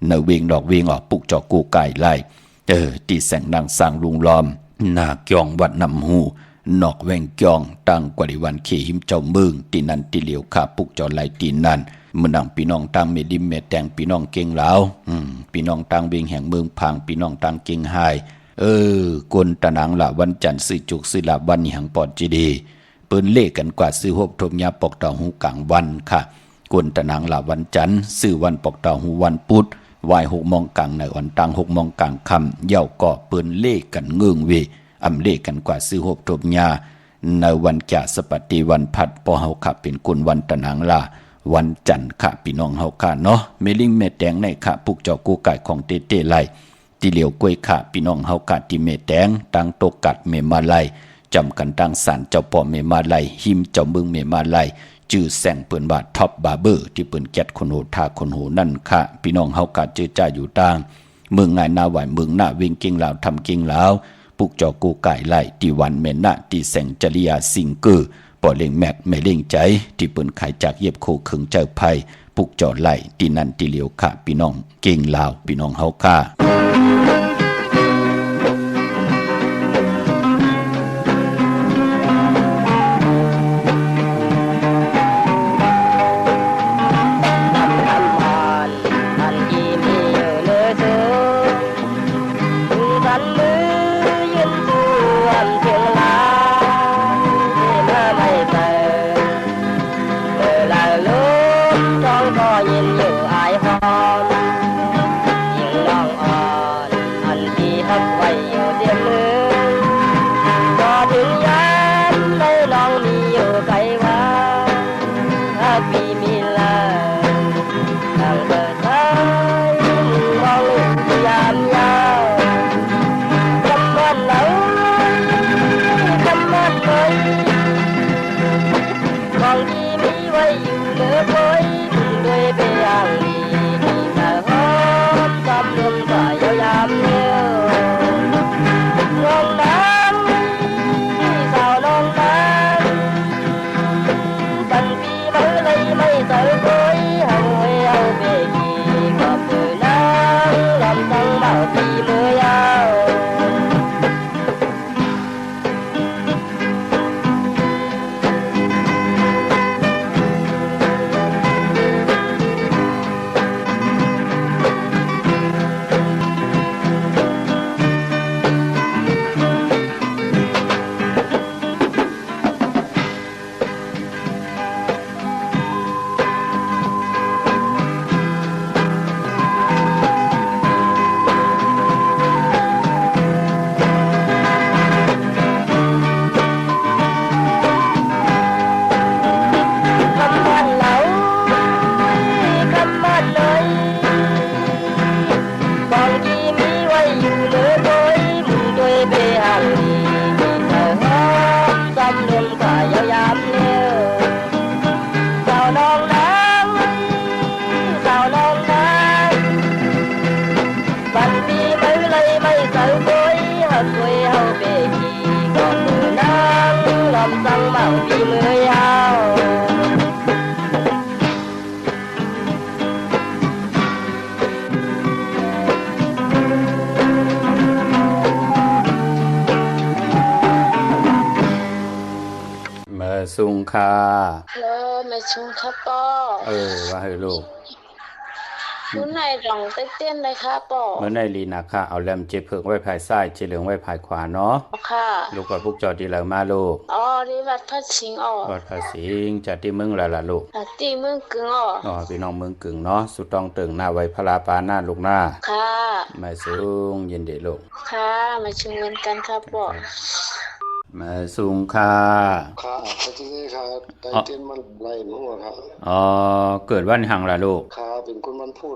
Speaker 2: เนเวงดอกเวงออกปุกจอกกูไก่ไล่ ตีแสงนางสร้างลุงล้อมหน้าเกียงวัดนำหูนอกแวงเกียงตั้งกว่าดิวันเขหิมเจ้าเมืองตีนันตีเหลียวขาปุกจอไหลตีนันเมื่อนังพี่น้องตั้งเมดิมเมแตงพี่น้องเก่งแล้วพี่น้องตั้งเบียงแห่งเมืองพังพี่น้องตั้งเก่งหายกวนตะนางละวันจันทร์ซื้อจุกซื้อละวันนี้หังปอดจีดีเปิ้นเลขกันกว่าซื้อหบทมยาปอกเต่าหูกลางวันค่ะกวนตะนางละวันจันทร์ซื้อวันปอกเต่าหูวันพุธวาย6 โมงกลางในวันตัง6 โมงกลางค่ำเย่าก่อเปิ้นเลขกันเงืองเวอำเลขกันกว่าซื้อหบทมยาในวันแก่สปฏิวันพัดปอเฮาค่ะเป็นกุลวันตะนางละวันจันทร์ค่ะพี่น้องเฮาค่ะเนาะเมลิงเมแตงในค่ะปุกเจ้ากูไก่ของเตเตไลที่เหลียวกล้วยค่ะพี่น้องเฮาค่ะที่เมแตงตังโตกัดเมมาไลจำกันตั้งศาลเจ้าพ่อเมมาไลหิมเจ้าเมืองเมมาไลจื้อแสงเปิ้นว่าท็อปบาร์เบอร์ที่เปิ้นแก๊ดคนโหทาคนโหนั่นค่ะพี่น้องเฮาค่ะจื้อจ้าอยู่ต่างเมืองงายนาหวายเมืองหน้าวิ่งเก่งลาวทำเก่งลาวปุกเจ้ากูไก่ไลที่วันเมนะที่แสงจริยาสิงเกอร์ปอเล่งแมกไม่เล่งใจที่เปิ้นขายจากเย็บโคขึงเจ้าไผ่ปุกจอดไล่ที่นั่นที่เหลียวค่ะพี่น้องเก่งลาวพี่น้องเฮาค่ะสุงคา
Speaker 3: ไม่ชุงครับป้อ
Speaker 2: ว่าให้ลูก
Speaker 3: มื้อไหนหลองเต้นเลยค่ะป้อ
Speaker 2: มื้อไหนลีนะค่ะเอาแลมเจ็บเพิงไว้ภายซ้ายเจเหลืองไว้ภายขวาเนาะ
Speaker 3: ค่ะ
Speaker 2: ลูกกอดพวกจอดีแล้วมาลูก
Speaker 3: ที่วัดพระสิงห์
Speaker 2: วัดพระสิงห์จัดที่เมืองล่ะลูก
Speaker 3: ที่เมืองกึ่ง
Speaker 2: พี่น้องเมืองกึ่งเนาะสุดต้องตึงหน้าไว้พระลาปาหน้าลูกหน้า
Speaker 3: ค่ะ
Speaker 2: มาสูงยินดีลูก
Speaker 3: ค่ะมาชุมเหมือนกันครับป้อ
Speaker 2: มาสูงค่ะ
Speaker 4: พระเจ้าค่ะได้เตียนมันไหลมั่วครับ
Speaker 2: เกิดวันหังล่ะลูก
Speaker 4: เป็นคนมันพูด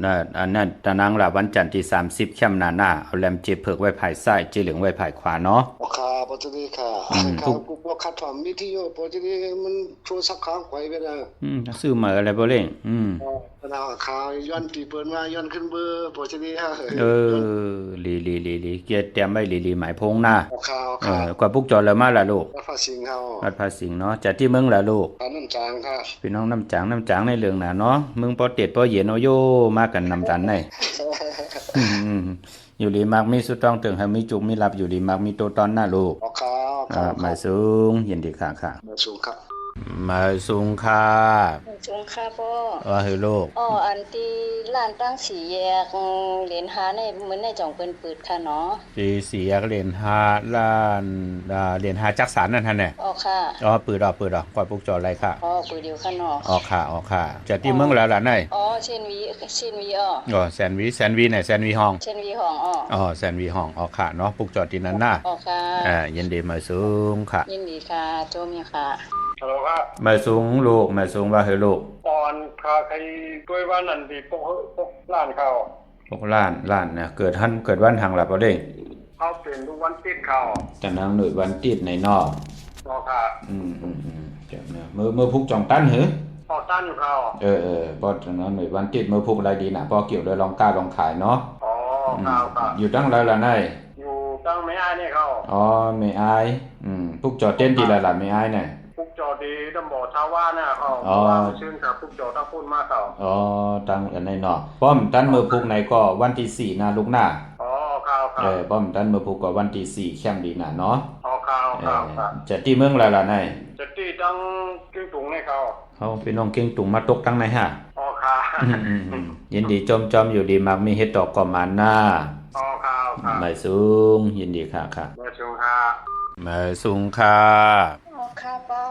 Speaker 2: น่ะอันนั้นตะนางล่ะวันจันทร์ที่30ค่ำหน้าเอาแลมเจ็บเพิกไว้ภายซ้ายเจเหลืองไว้ภายขวาเนาะ
Speaker 4: พระเจ้าค่ะกูบ่คัดถอมวิทยุพระเจ้ามันโทรศัพท์ค้างไว้ไปนะ
Speaker 2: ซื้อมาอะไรบ่เล่ง
Speaker 4: ข่าวย้อนตีเปิ้นว่าย้อนขึ้นเบอร์พระเจ้า
Speaker 2: ลีเกียรติเตรียมไว้ลีหมายพงหน้ากว่าพวกจอแล้วมาล่ะลูก
Speaker 4: วัดภาษีเฮา
Speaker 2: วัดภาษีเนาะจัดที่เมืองล่ะลูก
Speaker 4: น้ำจางค่ะ
Speaker 2: พี่น้องน้ำจางในเรื่องน่ะเนาะเมืองปอเต็ดปอเย็นโอโยมากันน้ำจันได้ อยู่ดีมากมีสุดต้องถึงให้มีจุกมีหลับอยู่ดีมากมีตัวตอนหน้าลูกมาสูงยินดีค่ะ
Speaker 4: มาสูงครับ
Speaker 2: มาสูงค่ะ
Speaker 3: สูงค่ะพ่
Speaker 2: อเฮ้ยลูก
Speaker 3: อันที่ร้านตั้งสี่แยกเหรียญ5ในเหมือนในจ่องเปิ้นเปิดค่ะเนาะ
Speaker 2: ที่สี่แยกเหรียญ5ร้านเหรียญ5จักสานนั่นท่านแน่ค่ะเปิดดอกก่อยปุกจออะไรค่ะ
Speaker 3: เปิดอยู่ค่ะเนาะ
Speaker 2: ค่ะจะที่เมืองแล้วล่ะไหน
Speaker 3: เช่นวี
Speaker 2: แซนวีไหนแซนวีห้อง
Speaker 3: แซนวีห้อง
Speaker 2: แซนวีห้องค่ะเนาะปุกจอที่นั้นน่ะ
Speaker 3: ค่ะ
Speaker 2: ยินดีมาสูงค่ะ
Speaker 3: ยินดีค่ะโจมค่ะ
Speaker 4: ฮัลโหลครับ
Speaker 2: มาสูงลูกมาสูงว่าเฮ้ยลูก
Speaker 4: ตอนคาใครด้วยว่านั่นดีพวกร้านเขา
Speaker 2: พวกร้านนะเกิดวันทางหลับบ่ได้
Speaker 4: เขาเป็นทุกวันติดเขา
Speaker 2: แต่นางหน่วยวันติดในนอก
Speaker 4: ค่ะ
Speaker 2: จังนะมือพุกจ่องตั้นหือ
Speaker 4: ตั้นอยู่เขา
Speaker 2: บ่จังนั้นหน่วยวันติดมือพุกอะไรดีน่ะพอเกี่ยวด้วยลองกล้าลองขายเนาะ
Speaker 4: ครับ
Speaker 2: อยู่ตั้งแล้วล่ะนาย
Speaker 4: อยู่ตั้งไม่อายนี่เขา
Speaker 2: ไม่อายพุกจอเต้นดีแล้วล่ะไม่อายเนี่ย
Speaker 4: พุกจอดีตำบ่ชาวว่าน่ะเขาชื่นครับพุกจอตั้งพูดมาเขา
Speaker 2: ตั้งอันไหนเนาะป้อมตั้นมือพุกไหนก็วันที่4นะลูกหน้า
Speaker 4: ครับ
Speaker 2: ป้อมตั้นมือพุกก็วันที่4แคมดีน่ะเนาะ
Speaker 4: ครับ
Speaker 2: จะที่เมืองแล้วล่ะนาย
Speaker 4: จะที่ตั้งกิ้งตุงให้เขา
Speaker 2: พี่น้องกิ้งตุงมาตกตั้งไหนฮะ
Speaker 4: ค่ะ
Speaker 2: ยินดีจอมอยู่ดีมักมีเฮ็ดดอกก็มาหน้า
Speaker 4: ครับ
Speaker 2: มาสูงยินดีค่ะ
Speaker 4: มาสูงค่ะ
Speaker 2: มาสูงค่ะ
Speaker 3: ค่ะป้อ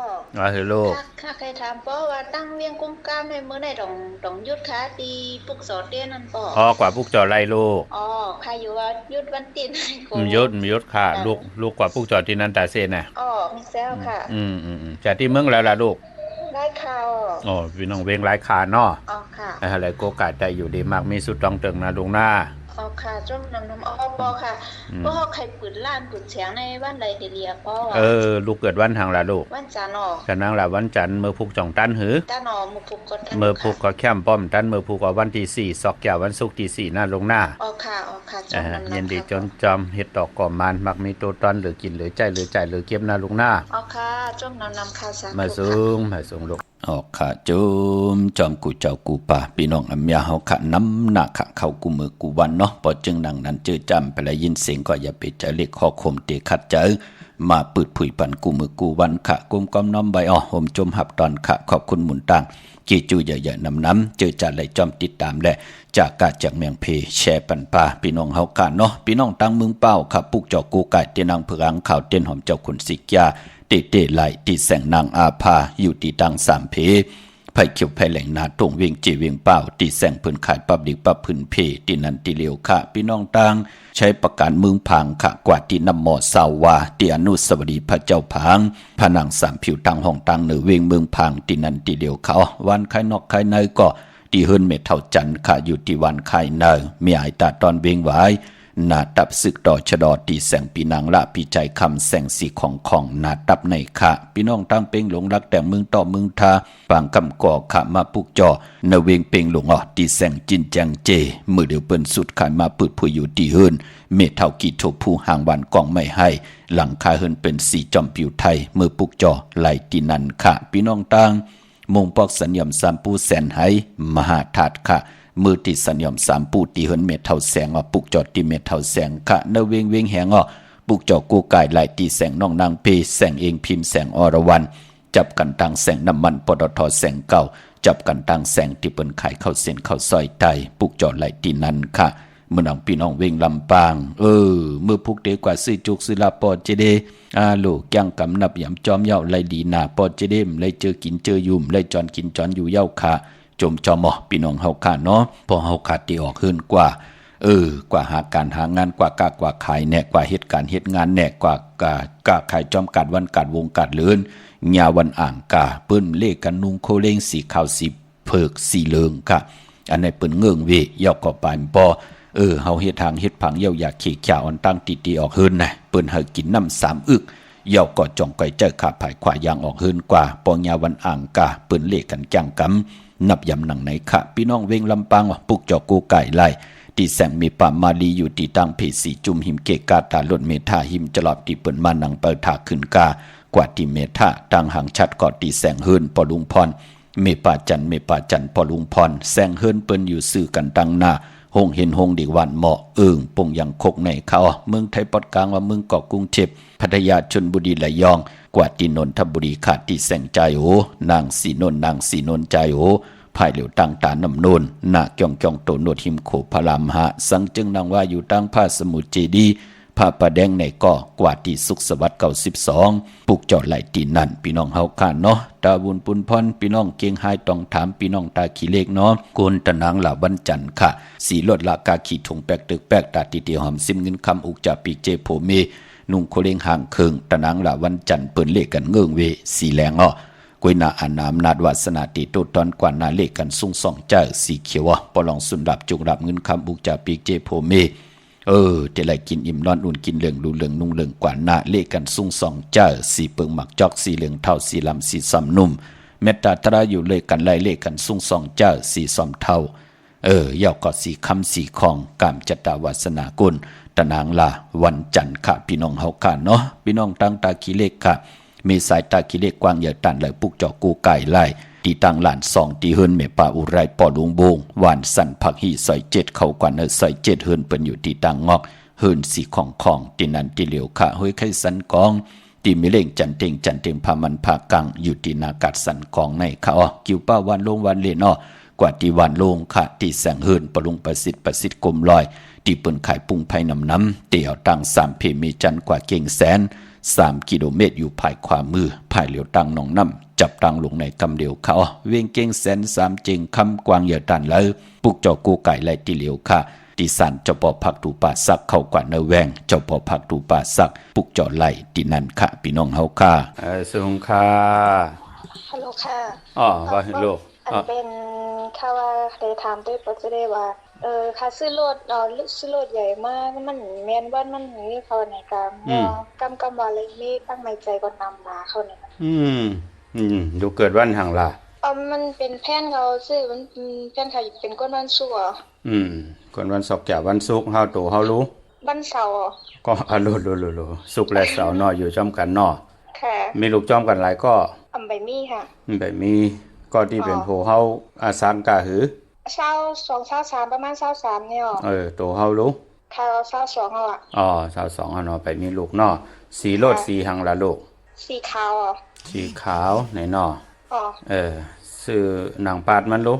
Speaker 2: เฮ้ยลูก
Speaker 3: ค่ะใครถามป้อว่าตั้งเวียงกุ้งก้ามในมื้อไหนต้องยุดค่ะตีปุกสอดเตี้ยนั่นป้
Speaker 2: อกว่าปุกจอไล่ลูก
Speaker 3: ค่ะอยู่ว่ายุดวันติน
Speaker 2: ยุดค่ะลูกกว่าปุกจอที่นั้นตาเซน่ะ
Speaker 3: มีแซวค่ะ
Speaker 2: จะที่เมืองแล้วล่ะลูก
Speaker 3: ได้ข่าว
Speaker 2: พี่น้องเวงรายคาเนาะ
Speaker 3: ค่ะ
Speaker 2: อะไรโกกาได้อยู่ดีมากมีสุดต้องเติงนะลุงหน้า
Speaker 3: ค่ะจ้มน้ำปอค่ะพ่อใครปืนล้านปืนเสียงในบ้านใดเดียพ่อ
Speaker 2: ลูกเกิดวันทางละลูก
Speaker 3: วันจันทร์
Speaker 2: กันนางละวันจันทร์เมื่อพุกจ่องตันหือ
Speaker 3: ตันมือพุกก็
Speaker 2: เมื่อพุกก็แค้มป้อมตันเมื่อพุกก็วันที่4ซอกแก้ววันศุกร์ที่4หน้าลงหน้า
Speaker 3: ค่ะ
Speaker 2: ยินดีจอมเฮ็ดดอกก่อมันมักมีตัวตอนหรือกินหรือใจหรือเก็บหน้าลงหน้า
Speaker 3: ค่ะจ้มน้ำค่ะสาธุ
Speaker 2: มาสูงลูกค่ะจุมจอมกูเจ้ากูป่าพี่น้องอำยาเฮาขะน้ำหนักขะเข้ากูมือกูวันเนาะพอจึงดังนั้นเจอจำไปแล้วยินเสียงก็อย่าไปใจเล็กข้อคมเตขัดเจอมาปืดผุยปันกูมือกูวันขะกุมกอมน้อมใบห่มจมหับตอนขะขอบคุณหมุนต่างจีจูใหญ่ๆน้ำเจอจัดไหลจอมติดตามและจากกาจากเมียงเพแชร์ปันป่าพี่น้องเฮาขะเนาะพี่น้องตั้งเมืองเป้าขะปุกจอกูไก่เตนังเพืองข่าวเต้นหอมเจ้าขุนสิกยาเตไหลที่แสงนางอาภาอยู่ที่ดัง3เพไผ่เขียวไผ่แหล่งนาตรงเวียงจีเวียงเป้าที่แสงพื้นขายปับดิกปับพื้นเพที่นันติเลียวค่ะพี่น้องต่างใช้ประการเมืองพังค่ะกว่าที่นำหมอสาวาที่อนุสาวรีย์พระเจ้าพังผนัง3ผิวตังห้องตังเหนือเวียงเมืองพังที่นันติเลียวเขาวันไข่นอกไข่ในก็ที่เฮิรนเมเท่าจันค่ะอยู่ที่วันไข่ในมีอายตาตอนเวียงไว้นาตับศึกต่อชะดอตีแสงปีนางละปีใจคำแสงสีของนาตับในค่ะพี่น้องตั้งเป่งหลงรักแต่เมืองต่อเมืองทาปางคำก่อขะมาปุกจอเนเวงเป่งหลงตีแสงจินแจงเจมือเดียวเปิ้นสุดขายมาปืดผู้อยู่ตีเฮิรนเมเท่ากีโถผู้ห่างวันกองไม่ให้หลังคาเฮิรนเป็นสีจอมผิวไทยมือปุกจอไหลตีนันค่ะพี่น้องตั้งมงปอกสัญญมสามปูแสนไหมหาถาดค่ะมือติสัญญม3ปูตีเหินเม็ดเท่าแสงปุกจอดตีเม็ดเท่าแสงกะเนเวงแหงปุกจอกูกายไหลตีแสงน้องนางเพแสงเองพิมพ์แสงอรวรรณจับกันตังแสงน้ำมันปตทแสงเก่าจับกันตังแสงที่เปิ้นขายเข้าเส้นเข้าซอยไตปุกจอดไหลตีนั้นค่ะเมื่อน้องพี่น้องเวงลำปางเมื่อพุกเดกว่าซื้อจุกซื้อลาปอเจเดลูกยังกำนับยำจอมเย้าไหลดีนาปอเจเดมไหลเจอกินเจอยุ่มไหลจอนกินจอนอยู่เย้าค่ะจมจอมพี่น้องเฮาขาเนาะพอเฮาขาดตีออกขึ้นกว่ากว่าหาการหางานกว่ากว่าขายแน่กว่าเหตุการณ์เหตุงานแน่กว่ากะขายจอมกัดวันกัดวงกัดเลือนญาวันอ่างกาเปิ้นเลขกันนุงโคเลงสีขาวสีเผือกสีเหลืองค่ะอันไหนเปิ้นเงื่องเวยอกก็ปานบ่เฮาเฮ็ดทางเฮ็ดผังเยาอยากขี้ข่าวอันตั้งติออกขึ้นน่ะเปิ้นให้กินน้ำ3อึกเยาก็จ่องก้อยเจ้าขาภายขวายางออกขึ้นกว่าปองญาวันอ่างกาเปิ้นเลขกันจังกำนับยำหนังไหนค่ะพี่น้องเวงลำปางปุกจอกูไก่ไล่ตีแสงมีป่ามาลีอยู่ตีตั้งเพสีจุมหิมเกกาตาลดเมธาหิมจลอบตีเปิ่นมานังเปิดถาขึ้นกากว่าตีเมธาตั้งหางชัดกอดตีแสงเฮิรนปอลุงพรเมป่าจันปอลุงพรแสงเฮิรนเปิ้นอยู่ซื่อกันตั้งหน้า หงเห็นหงดีวันเหมาะปงยังคกในเขาเมืองไทยปอดกลางว่าเมืองเกาะกรุงเทพพัทยาชลบุรีระยองกว่าที่นนทบุรีขาดที่แสงใจโอนางสีนนใจโอภายเหลียวตังตานำนนหน้าจ้องโตโนดหิมโขพระรามหะสังจึงนางว่าอยู่ตั้งผ้าสมุทรเจดีผ้าประแดงในก่อกว่าที่สุขสวัสดิ์92ปลูกจอดไหลตีนั่นพี่น้องเฮาข้านเนาะตาบุญปุนพรพี่น้องเกียงไฮต้องถามพี่น้องตาขี้เล็กเนาะกุนตะนางหลาวันจันทร์ค่ะสีลดละกาขี้ถุงแปกตึกแปกตาติเตียวหอมซิมเงินคำอุกจาปีกเจโพเมนุ่งโคเลงห่างเคิงตะนางหลาวันจันทร์เปิ้นเลขกันเงื่องเวสีแรงกวยนาอานามนาดวาสนาติโตตอนกว่านาเลขกันสุ่งส่องเจ้าสีเขียวปลองสุนดับจุกรับเงินคำอุกจาปีกเจโพเมเดี๋ยวไรกินอิ่มนอนอุ่นกินเหลืองดูเหลืองนุ่งเหลืองกว่าหน้าเลขกันสุ่งส่องเจ้าสีเปิงหมักจอกสีเหลืองเท่าสีลำสีซ้ำนุ่มเมตตาตราอยู่เลยกันไล่เลขกันสุ่งส่องเจ้าสีซ้ำเท่ายาวก็สีคำสีคองกามจตาวาสนากุลตะนางลาวันจันทร์ค่ะพี่น้องเฮาค่ะเนาะพี่น้องตั้งตาขี้เลขค่ะมีสายตาขี้เลขกว้างใหญ่ตันไหลปุกจอกกูไก่ไล่ตีตังหลาน2ตีเฮินเมป่าอุไรปอลุงบงหวานสันผักหีใส่7เข้ากว่าเนใส่7เฮินเปิ้นอยู่ตีตังงอกเฮินสีของตีนันตีเหลียวค่ะห้อยไข่สันกองตีมิเล่งจันเต็งพามันพากังอยู่ตีนากัดสันกองในค่ะกิวป้าวันลงวันเลนกว่าตีวันลงค่ะตีแสงเฮินปลุงประสิทธิ์กลมลอยตีเปิ้นขายปุ้งไผ่น้ำเตี่ยวตัง3เพมีจันกว่าเก่งแสน3กิโลเมตรอยู่ภายขวามือภายเหลียวตังหนองน้ำจับตังลงในกำเดียวเขาเวียงเก่งแสน3เจงคำกวางเหยื่อตันแล้วปุกจอกูไก่ไล่ตีเหลียวค่ะตีสันเจ้าปอผักตูป่าสักเข้ากว่าเนแวงเจ้าปอผักตูป่าสักปุกจอไล่ตีนั่นค่ะพี่น้องเฮาค่ะสงค่ะ
Speaker 3: ฮัลโหลค่ะ
Speaker 2: ว่าฮัลโหล
Speaker 3: อันเป็นค่าว่าได้ถามด้วยปัจจุบันว่าค่าซื้อรถใหญ่มากมันแม่นว่ามันมีเขาในกำว่าเลยมีตั้งในใจก็นำมาเข้าใน
Speaker 2: ดูเกิดวันหังล่ะ
Speaker 3: มันเป็นแผนเขาซื้อมันแผนเขาเป็นก้นวันศุกร์
Speaker 2: ก้นวันศุกร์แก่วันศุกร์เฮาโตเฮารู้
Speaker 3: วันเสาร์
Speaker 2: ก็รู้ศุกร์และเสาร์อยู่จ้อมกัน
Speaker 3: ค่ะ
Speaker 2: มีลูกจ้อมกันหลายก็
Speaker 3: ใบมีค่ะ
Speaker 2: ใบมีก็ที่เป็นโหเฮาอาสามกะหือ
Speaker 3: 22-23ประมาณ23เนี่ย
Speaker 2: โตเฮารู้
Speaker 3: ค่ะ22เฮา
Speaker 2: 22เนาะไปมีลูกสีโลดสีหังละลูก
Speaker 3: สีขาว
Speaker 2: สีขาวไหนชื่อนางปาดมันรู้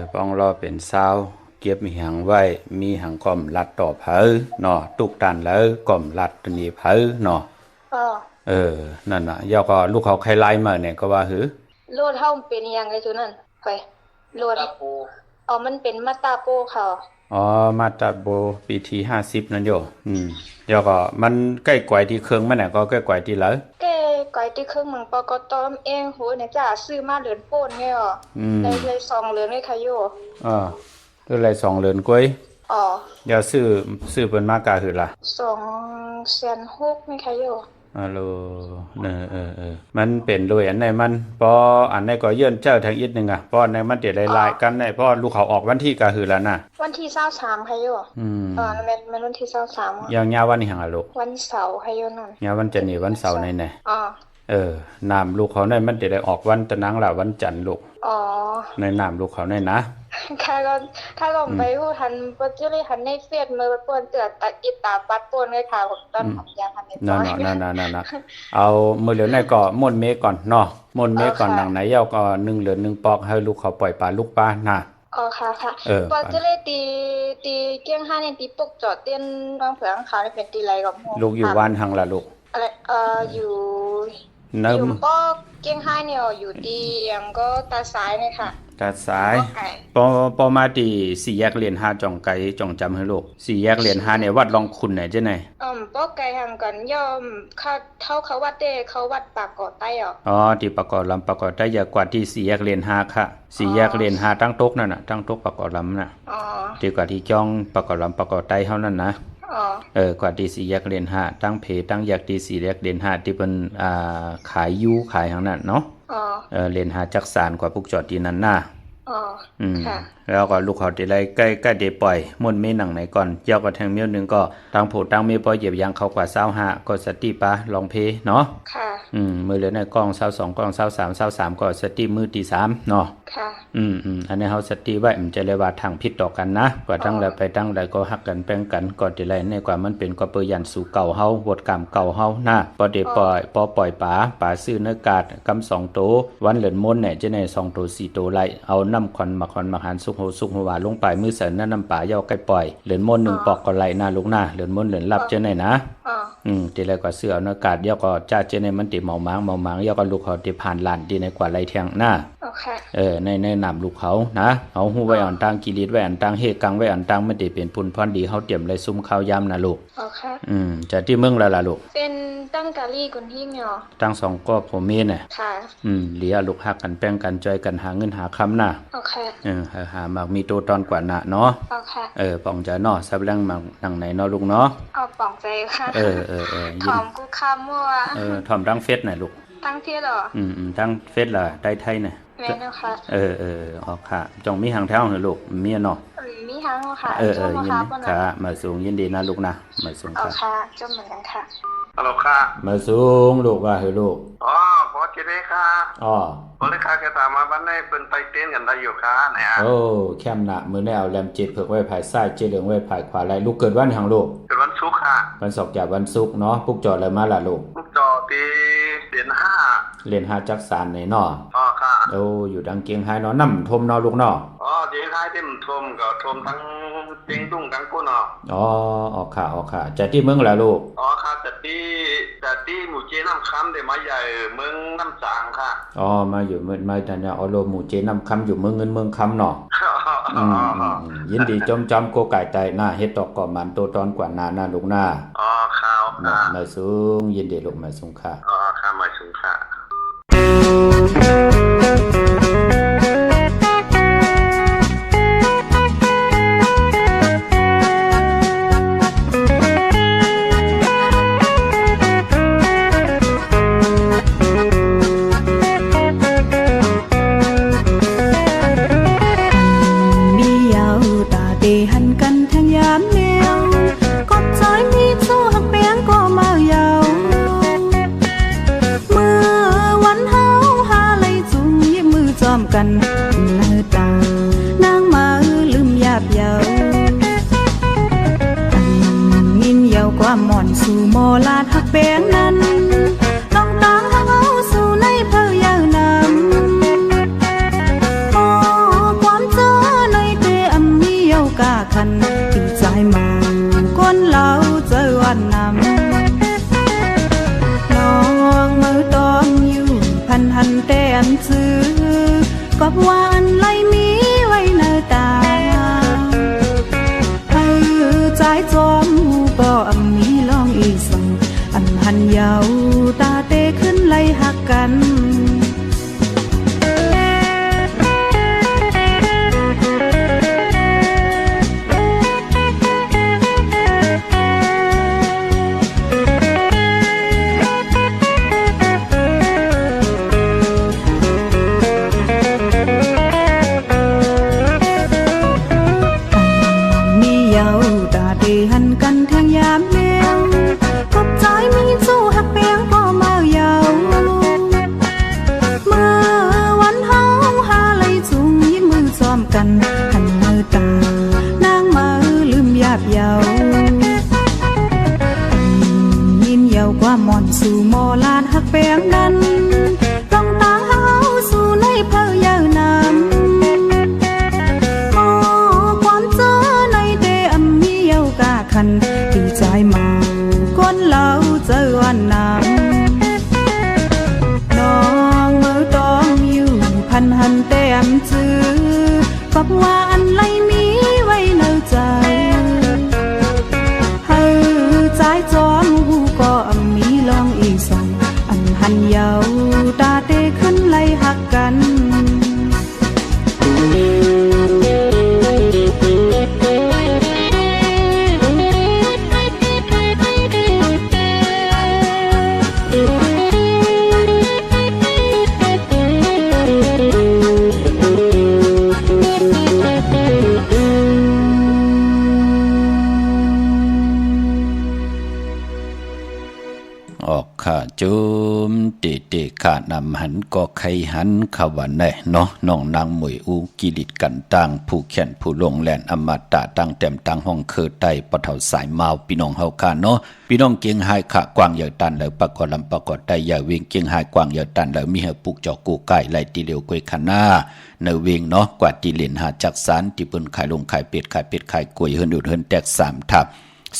Speaker 2: 1694ป้องรอเป็นสาวเก็บมีหังไว้มีหังก้อมลัดต่อเผอตุกตันแล้วก้อมลัดตัวนี้เผอนั่นน่ะยาวก็ลูกเขาใครไล่มาเนี่ยก็ว่าหือ
Speaker 3: โลดเฮาเป็นยังไงซุนั่นไปโลดมันเป็นมาตาโปค่ะ
Speaker 2: มาตาโบปีที่50นั่นโยยาวก็มันใกล้กว่าที่เครื่องมันน่ะก็ใกล้กว่าที่แล้ว
Speaker 3: ใกล้กว่าที่เครื่องมันปกตเองโหเนี่ยจ้าซื้อมาเหลือนโป้นไงได้2เหลือนเลยค่ะโย
Speaker 2: เลย2เหลือนกล้วยเดี๋ยวซื้อเพิ่นมากะคือล่ะ
Speaker 3: 2,600,000มั้ยค่ะโย
Speaker 2: มันเป็นรวยอันไหนมันพออันไหนก็เยื่อนเจ้าทางอีกนึงพออันไหนมันเดี๋ยวลายกันได้พอลูกเขาออกวันที่ก็คือแล้วน่ะ
Speaker 3: วันที่23ค่ะโยมันวันที่23
Speaker 2: ยาววันนี้หังลูก
Speaker 3: วันเสาร์ค่ะโยนั่น
Speaker 2: ยาววันจันทร์นี่วันเสาร์ไหนนามลูกเขาได้มันเดี๋ยวได้ออกวันตะนังล่ะวันจันทร์ลูกในนามลูกเขาได้นะ
Speaker 3: ถ้าก็ไปฮู้ทันปัจจุบันทันในเฟซมือป่นเตือตัดอิตาปัดป่นเลยค่ะต้นหอมยางทันนี่
Speaker 2: นั่นเอามื้อเหลือในก็ม่นเมก่อนม่นเมก่อนดังไหนยาวก็1เหลือ1ปอกให้ลูกเขาปล่อยปลาลูกปลานะ
Speaker 3: ค่ะปัจจุบันตีเกี้ยง5นี่ตีปกจอดเต้นวางเผืองขาวนี่เป็นตีไรกับ
Speaker 2: ลูกอยู่บ้านหังล่ะลูก
Speaker 3: อะไรอยู่ปอกเกี้ยง5เนี่ยอยู่ดียังก็ตาซ้ายนี่ค่ะ
Speaker 2: ตาซ้ายปอมาที่4แยกเหรียญ5จ่องไกจ่องจำให้ลูก4แยกเหรียญ5เนี่ยวัดลองคุณไหนจังไหน
Speaker 3: ป้อไกห่างกันย่อมเขาวัดเด้เขาวัดปากเกาะใต้
Speaker 2: ที่ปากเกาะลำปากเกาะใต้อย่ากว่าที่4แยกเหรียญ5ค่ะ4แยกเหรียญ5ตั้งตกนั่นน่ะตั้งตกปากเกาะลำน่ะดีกว่าที่จ้องปากเกาะลำปากเกาะใต้เฮานั่นนะกว่าที่4แยกเหรียญ5ตั้งเพตั้งแยกที่4แยกเหรียญ5ที่เพิ่นขายอยู่ขายทางนั้นเนาะเหรียญ5จักสานกว่าพวกจอดที่นั่นน่ะ แล้วก็ลูกเขาที่ไรใกล้เดปล่อยมุ่นมีหนังไหนก่อนยาวก็แทงเมียวนึงก็ตั้งโผตั้งมีปล่อยเหยียบยางเขากว่า25ก็สติปะลองเพเนาะ
Speaker 3: ค่ะ
Speaker 2: มือเหลือในกล้อง22กล้อง23ก็สติมือที่3เนาะ
Speaker 3: ค่ะ
Speaker 2: อันนี้เฮาสติไว้มันจะเลยว่าทางผิดต่อกันนะกว่าตั้งแล้วไปตั้งแล้วก็ฮักกันแป้งกันก่อนที่ไรในกว่ามันเป็นก็เปื้อยันสู่เก่าเฮาบทกรรมเก่าเฮานะพอเดปล่อยป๋าซื้อเนื้อกาดกำ2โตวันเหลือนมนเนี่ยจะใน2โต4โตไล่เอาน้ำควันมาหันสุกหัวลงไปมือเสรินน้ำป่าย่อใกล้ปล่อยเหลือนมน1ปอกก็ไล่หน้าลูกหน้าเหลือนมนเหลือนลับจะไหนนะทีไรก็เสื้อเนื้อกาดย่อก็จ้าจะในมันติเมามังย่อก็ลูกเขาที่ผ่านลานดีในกว่าไล่เทียงหน้าในนำลูกเขานะเอาหูไว้อ่อนตังกิริตไว้อ่อนตังเฮกังไว้อ่อนตังไม่ได้เป็นพุนพรดีเฮาเตรียมเลยซุ่มข้าวยำนะลูกจะที่เมืองแล้วล่ะลูก
Speaker 3: เป็นตั้งกะลี่คนที่เนาะ
Speaker 2: ตั้ง2ก็ผมมีน่ะ
Speaker 3: ค่ะ
Speaker 2: เหลียลูกฮักกันแป้งกันจอยกันหาเงินหาคำน่ะหามากมีตัวตอนกว่าน่ะเนาะป่องใจเนาะซับแรงมังนังไหนเนาะลูกเนาะ
Speaker 3: ป่องใจค่ะถอมกูคำมั่ว
Speaker 2: ถอมตั้งเฟซน่ะลูก
Speaker 3: ตั้งเที่ยหรอ
Speaker 2: ตั้งเฟซล่ะได้ไทยน่ะ
Speaker 3: แม่เนาะค่ะ
Speaker 2: ออกค่ะจงมีหางแถวเหรอลูกเมียเนาะ
Speaker 3: มีหางค่ะ
Speaker 2: ยินดีค่ะมาสูงยินดีนะลูกนะมาสูง
Speaker 3: ค่ะจมเหมือนกันค่ะ
Speaker 4: ฮัลโหลค่ะ
Speaker 2: มาสูงลูกว่าเฮ้ลูก
Speaker 4: บอสเจเด้ค่ะบอสเลยค่ะแกถามมาบ้านไหนเป็นไตเต้นกันได้อยู่ค่ะเนี่ย
Speaker 2: แคมหนักมือแนวแรมจิตเผือกไว้ภายซ้ายเจเหลืองไว้ภายขวาไรลูกเกิดวันหังลูก
Speaker 4: เกิดวันศุกร์ค่ะ
Speaker 2: วันศุกร์จากวันศุกร์เนาะปุกจอดอะไรมาล่ะลูก
Speaker 4: ปุกจอดที่เรียน5
Speaker 2: จักสานในเนาะ
Speaker 4: ค่ะ
Speaker 2: อยู่ดังเกียงไฮเนาะน้ำทมเนาะลูกเนาะ
Speaker 4: เกียงไฮที่มันทมก็ทมทั้งเตียงตุ้งทั้งกุ้นเนาะ
Speaker 2: ออกค่ะจะที่เมืองแล้วลูก
Speaker 4: ค่ะจะที่หมู่เจน้ำคำเดี๋ยวมาใหญ่เมืองน้ำจางค่ะ
Speaker 2: มาอยู่มาแต่เนี่ยโลหมู่เจน้ำคำอยู่เมืองเงินเมืองคำเนาะยินดีจำโกไก่ไตหน้าเฮ็ดตอกก่อมันโตตอนกว่าหน้าลูกหน้า
Speaker 4: ค่ะ
Speaker 2: มาสูงยินดีลูกมาสูงค่ะ
Speaker 4: ค่ะมาสูงค่ะ
Speaker 5: กันเนื้อตานางมาลืมหยาบเยายินเยาวกว่าหม่อนสู่โมลาดหักแป้งนั้นต้องตางหักเอาสู่ในเพลยาวนำความเจอในเตอำมีเยาวกาคันติดใจมาก้นเหล่าเจอวันนำน้องมือตองอยู่พันแต่อันซื้อกอบวานไล่มีไว้เนื้อตาใจจอมก็มีลองอีสังหันยาวตาเตขึ้นไล่หักกันหันกันทางยามเลี้ยงกบใจมีสู้หักเปียงก็มาเยาเมื่อวันเฮาหาไหลจุงยิ้มมือซ้อมกันหันมือตานางมาลืมหยาบเยายินเยาวกว่าหม่อนสู่โมลาดหักเปียงนั้นต้องตางเฮาสู่ในเพลยาวนำคันตีใจมาก้นเหล่าเจอวันน้ำน้องมือต้องอยู่หันเต็มจื้อกับว่าอันไรมีไว้ในใจให้ใจจอมหูก็มีลองอีสังหันยาวตา
Speaker 2: ออกข้าจุมเตข้านำหันก็ไขหันขวันแน่เนาะน้องนางหมวยอูกิริตกันตังผู้แขนผู้ลงแลนอมตะตั้งแต้มตั้งห้องเคอไตปะเฒ่าสายเมาพี่น้องเฮาค่ะเนาะพี่น้องเกียงไฮขะกวางเหยาตันแล้วปะกอลำปะกอไตอย่าเวงเกียงไฮกวางเหยาตันแล้วมีเฮปุกจอกกูไก่ไล่ตีเหลวกวยคันหน้าเนเวงเนาะกว่าตีเหรียญหาจักสารที่เปิ้นขายลงขายเป็ดขายกล้วยเฮินอุดเฮินแตก3ทับ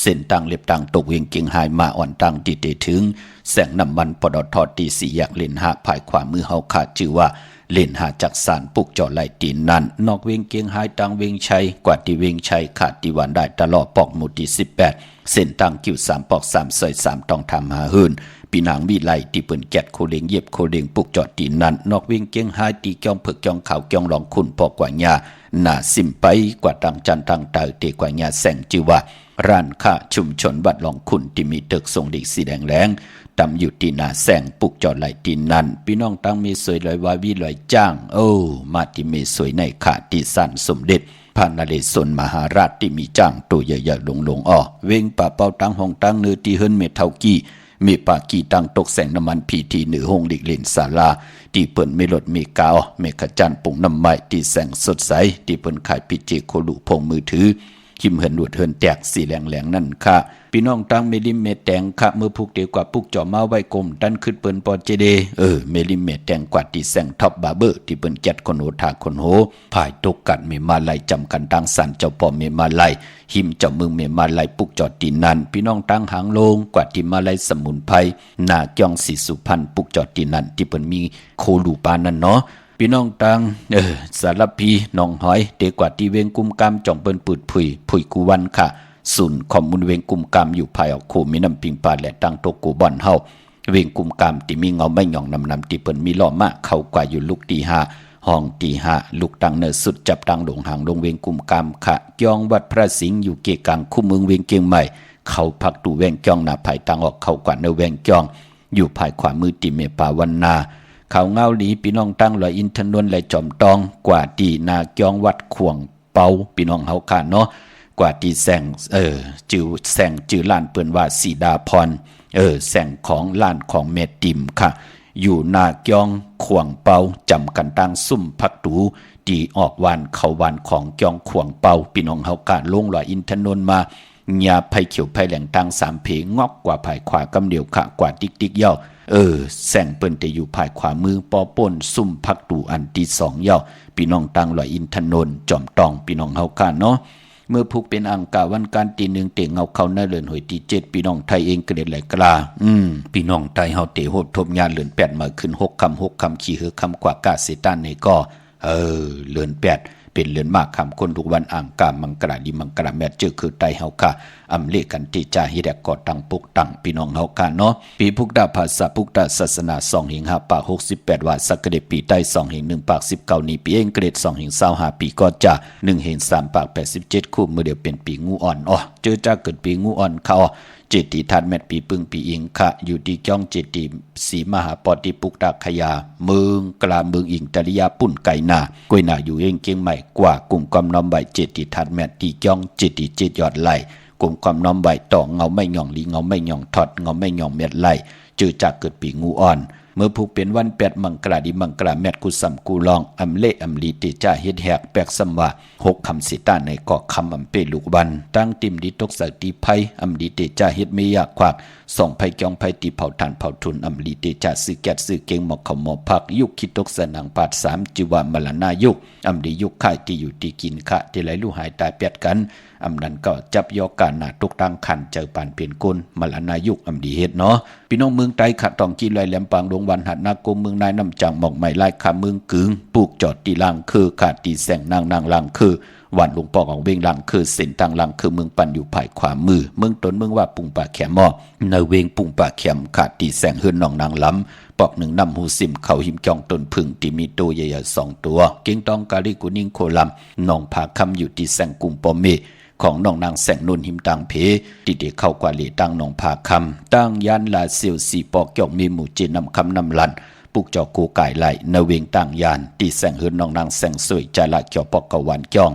Speaker 2: เส้นตังเล็บตังตกเวียงเกียงไฮมาอ่อนตังติเตถึงแสงน้ำมันปตท.ตี4แยกเลนหาภายขวามือเฮาขาดชื่อว่าเลนหาจักสารปุกจอไหลตีนนั้นนอกเวียงเกียงไฮตังเวียงชัยกว่าที่เวียงชัยขาดที่วันได้ตลอดปอกหมู่ที่18เส้นตังกิ้ว3ปอก3ซอย3ต้องทำหาหื่นปีนางมีไหลที่เปิ้นแกดโคเลงเย็บโคเลงปุกจอตีนนั้นนอกเวียงเกียงไฮตีเกียงเผือกเกียงขาวเกียงหลองคุณปอกกว่าหญ้าหน้าซิมไปกว่าตังจันตังเตอเตกว่าหญ้าแสงชื่อว่าร้านค้าชุมชนวัดหลองคุณที่มีตึกทรงดีสีแดงแหลงตำอยู่ที่หน้าแสงปุกจอดไหลตีนนั้นพี่น้องตั้งมีสวยลอยวาวีลอยจ้างมาที่มีสวยในขาที่สั้นสมเด็จพระนเรศวรมหาราชที่มีจ้างตัวใหญ่ๆลงเวงป่าเป่าตั้งห้องตั้งเนื้อที่เฮิรนเมเท่ากี้มีปากีตั้งตกแสงน้ำมันพีทีเหนือห้องดิกเลนศาลาที่เปิ้นไม่ลดมีกาวเมขจันปุ่งน้ำไม้ที่แสงสดใสที่เปิ้นขายปิเจโคลุพงมือถือคิมเหินหลุดเหินแตกสีแหลงนั่นค่ะพี่น้องตั้งเมลิเมตแตงค่ะเมื่อพุกเดียวกว่าปุกจ่อมาไว้กลมดันขึ้นเปิ้นปอเจเดเมลิเมตแตงกว่าที่แสงท็อปบาเบอร์ที่เปิ้นแกดคนโหทาคนโหภายตกกัดเมมาไลจำกันตั้งสันเจ้าปอเมมาไลหิมเจ้าเมืองเมมาไลปุกจอดตีนันพี่น้องตั้งหางลงกว่าที่มาไลสมุนไพรนาเกียงสีสุพรรณปุกจอดตีนันที่เปิ้นมีโคลูปานั่นเนาะพี่น้องตังสารพีน้องหอยเตกว่าที่เวงกุมกามจ่องเปิ้นปืดผุยกูวันค่ะศูนย์ข้อมูลเวงกุมกามอยู่ภายออกโคมีน้ำปิงปลาและตั้งโตกูบ่อนเฮาเวงกุมกามที่มีเงาไม่หย่องนำที่เปิ้นมีล้อมะเข้ากว่าอยู่ลูกตี5ห้องตี5ลูกตังเนอสุดจับตังหลงหางลงเวงกุมกามค่ะยองวัดพระสิงห์อยู่เกกลางคู่เมืองเวงเกียงใหม่เข้าพักดูแวงจ้องหน้าภายตังออกเข้ากว่าเนอแวงจ้องอยู่ภายขวามือติเมปาวันนาเขาเงาหลีพี่น้องตั้งลอยอินทนนท์และจอมตองกว่าตีนาเกียงวัดขวงเปาพี่น้องเฮาค่ะเนาะกว่าตีแสงจื่อล้านเปิ้นว่าสีดาพรแสงของล้านของเมติมค่ะอยู่นาเกียงขวงเปาจำกันตั้งซุ่มพักตูตีออกวันเข้าวันของเกียงขวงเปาพี่น้องเฮาค่ะลงลอยอินทนนท์มาญาไผเขียวไผแหลงตั้ง3เพงอกกว่าภายขวากำเดียวค่ะกว่าติ๊กๆย่อแสงเปิ้นแต่อยู่ภายขวามือปอป่นซุ่มพักตูอันที่2ย่อพี่น้องตั้งลอยอินทนนท์จอมตองพี่น้องเฮาค่ะเนาะเมื่อพุกเป็นอังกาวันการตี1เตะเงาเข้าหน้าเลือนหอยที่7พี่น้องไทยเองก็ได้ไหลกลาพี่น้องไทยเฮาเตะโหดทบญาเลือน8มาขึ้น6คำขี้เหือคำกว่ากาเสตันในก็เลือน8เป็นเลือนมากคำคนทุกวันอ่างกามังกราดีมังกราแม่เจอคือไตเฮาค่ะอำเลกันที่จาฮิแดกก่อตั้งปุกตั้งพี่น้องเฮาค่ะเนาะปีพุกดาภาษาพุกดาศาสนา2หิง5ปาก68ว่าสักเดปีใต้2หิง1ปาก19นี้ปีเองเกรด2หิง25ปีก็จะ1หิง3ปาก87คู่มือเดียวเป็นปีงูอ่อนเจอจ้าเกิดปีงูอ่อนเขาเจติทัดแมตปีปึงปีอิงค่ะอยู่ที่จ้องเจติสีมหาปอติปุกดาขยาเมืองกลาเมืองอิงตริยาปุ่นไก่นากวยนาอยู่เองเกียงใหม่กว่ากลุ่มกำนอมใบเจติทัดแมตที่จ้องเจติเจยอดไหลกลุ่มความน้อมใบต่อเงาไม่หย่องลีเงาไม่หย่องถอดเงาไม่หย่องเม็ดไหลเจอจากเกิดปีงูอ่อนเมื่อผูกเป็นวัน8มังกราดีมังกราแมตกุสัมกูลองอำเลอำลีเตจ่าเฮ็ดแหกแปกสัมว่า6คำสิตาในเกาะคำอำเปลูกบันตั้งติมดีตกสักตีไผอำลีเตจ่าเฮ็ดเมียควักส่องไผเกียงไผตีเผาทานเผาทุนอำลีเตจ่าซื้อแกดซื้อเก่งหมอกเขาหมอพักยุคคิดตกสนังปาด3จิวามลนายุคอำลียุคค่ายที่อยู่ที่กินคะที่ไหลลู่หายตายเปียดกันอำนั้นก็จับยอกการหน้าตกตั้งคันเจอปานเปลี่ยนกุลมลนายุคอำดีเฮ็ดเนาะพี่น้องเมืองไต้ขะตองกี้ลอยแหลมปางดงวันหัดนากมเมืองนายน้ำจังหมอกไม้ลายคาเมืองกึงปลูกจอดตีล่างคือขาดตีแสงนางล่างคือวันหลวงปอของเวงล่างคือเส้นทางล่างคือเมืองปันอยู่ภายขวามือเมืองต้นเมืองว่าปุงป่าแขมในเวงปุงป่าแขมขาดตีแสงเฮือนนองนางล้ำปอก1นำหูซิมเขาหิมจองต้นพึ่งที่มีตัวใหญ่ๆ2ตัวเก่งตองกาลิกุนิงโคลำนองผาคำอยู่ที่แสงกุมปอมเมของน้องนางแสงนุ่นหิมตังเพติเดเข้ากว่าเลตั้งน้องผาคำตั้งยันลาเซียวสีปอกเกี่ยวมีหมู่เจนำคำนำลันปุกจอกูไก่ไหลนเวงต่างยานตีแสงเฮือนน้องนางแสงสวยใจละเกี่ยวปอกกวันจ้อง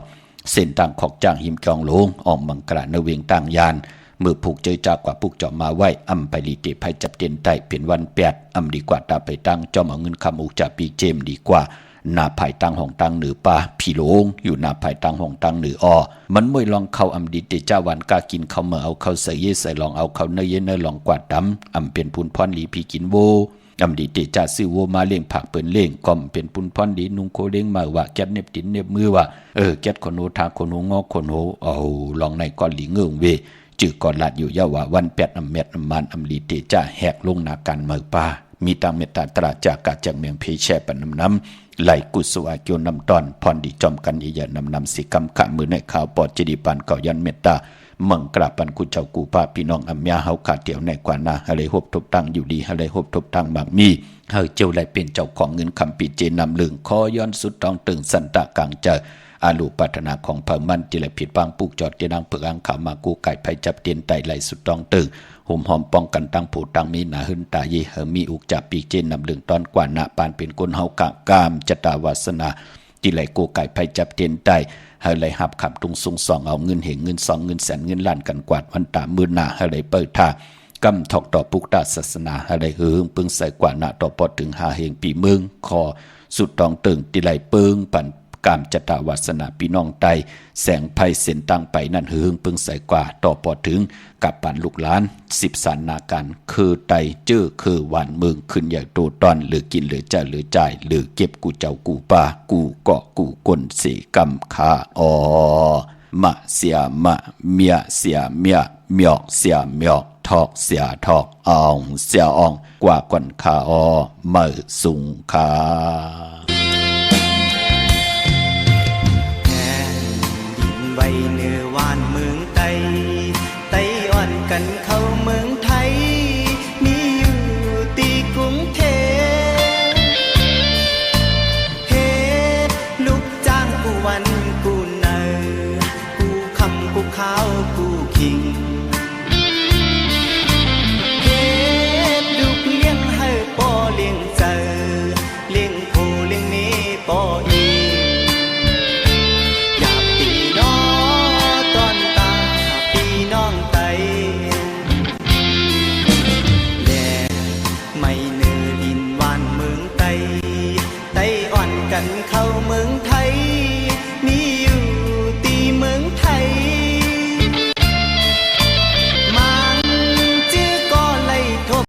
Speaker 2: เส้นต่างขอกจางหิมจองโลงออกมังกระนเวงต่างยาน มือผูกเจอจากกว่าผูกเจาะมาไว้อำไปลีเตภัยจับเตียนไตเป็นวันแปดอำดีกว่าตาไปตั้งจอมเอาเงินคำอุกจากปีเจมดีกว่าหน้าภายตั้งห้องตั้งเหนือป่าผีโลงอยู่หน้าภายตั้งห้องตั้งเหนืออ้อมันมวยลองเข้าอำดีเตจ้าวันกากินเข้าเมื่อเอาเข้าใส่เยใส่ลองเอาเข้าเนยเยเนยลองกวาดดำอำเป็นพุนพรหลีพีกินโวอำดีเตจ่าซื้อโวมาเลี้ยงผักเปิ้นเลี้ยงก่อมเป็นปุนพรดีนุงโคเลี้ยงมาว่าแก๊ดเน็บตินเน็บมือว่าแก๊ดคนโนทางคนโนงอคนโนเอาลองในก้อนหลีเงื่องเวจื่อก่อนลัดอยู่ยาว่าวันแปดอำเม็ดอำมันอำลีเตจ่าแหกลงนาการเมือป่ามีตามเมตตาตราจากกาจากเมืองเพแช่ปนน้ำไหลกุศวาโยนำตอนพรดีจอมกันใหญ่นำสิกรรมขะมือในข่าวปอดจดีปานเก่ายันเมตตามังกราปันกุเจ้ากูป้าพี่น้องอัมยาเฮาขาเตียวในกว่านาฮะเลยหบทบตั้งอยู่ดีฮะเลยหบทบตั้งบางมีเฮาเจ้าไหลเป็นเจ้าของเงินคำปีเจนำลึงคอย้อนสุดต้องตึงสันตะกลางเจออาลูปัฒนาของเผ่ามันจิไหลผิดบางปุกจอดเตียนังเปลืองขามากูไก่ไผจับเตียนไตไหลสุดต้องตึงห่มหอมป้องกันตั้งผู้ตั้งมีหนาหึนตาเยเฮมีอุกจับปีเจนนำลึงตอนกว่านาปานเป็นคนเฮากะกามจตาวาสนาจิไหลกูไก่ไผจับเตียนไตให้เลยหับขับตุงซุงสองเอาเงินเหงเงินสองเงินแสนเงินล้านกันกวาดวันตามือหน้าให้เลยเปิดท่ากำถอกต่อปุกตาศาสนาให้เลยหึงปึงใส่กว่าหน้าต่อปอดถึงหาเหงปีเมืองคอสุดตองตึงติไหลเปิงปันกามจตาวาสนาพี่น้องไตแสงไพ่เส้นตั้งไปนั่นหึงปึงใส่กว่าต่อปอดถึงกับปันลูกหลาน10สานนาการคือไตเจ้อคือหวานเมืองขึ้นใหญ่โตตอนหรือกินหรือจ่ายหรือจ่ายหรือเก็บกูเจ้ากูป่ากูเกาะกูกลเสกำคาอมะเสียมะเมียเสียเมียเมียกเสียเมียกทอกเสียทอกอ่องเสียอ่องกว่าก่อนคาเมื่อสุงคา
Speaker 6: แผ่นดินไหวเนื้อวัน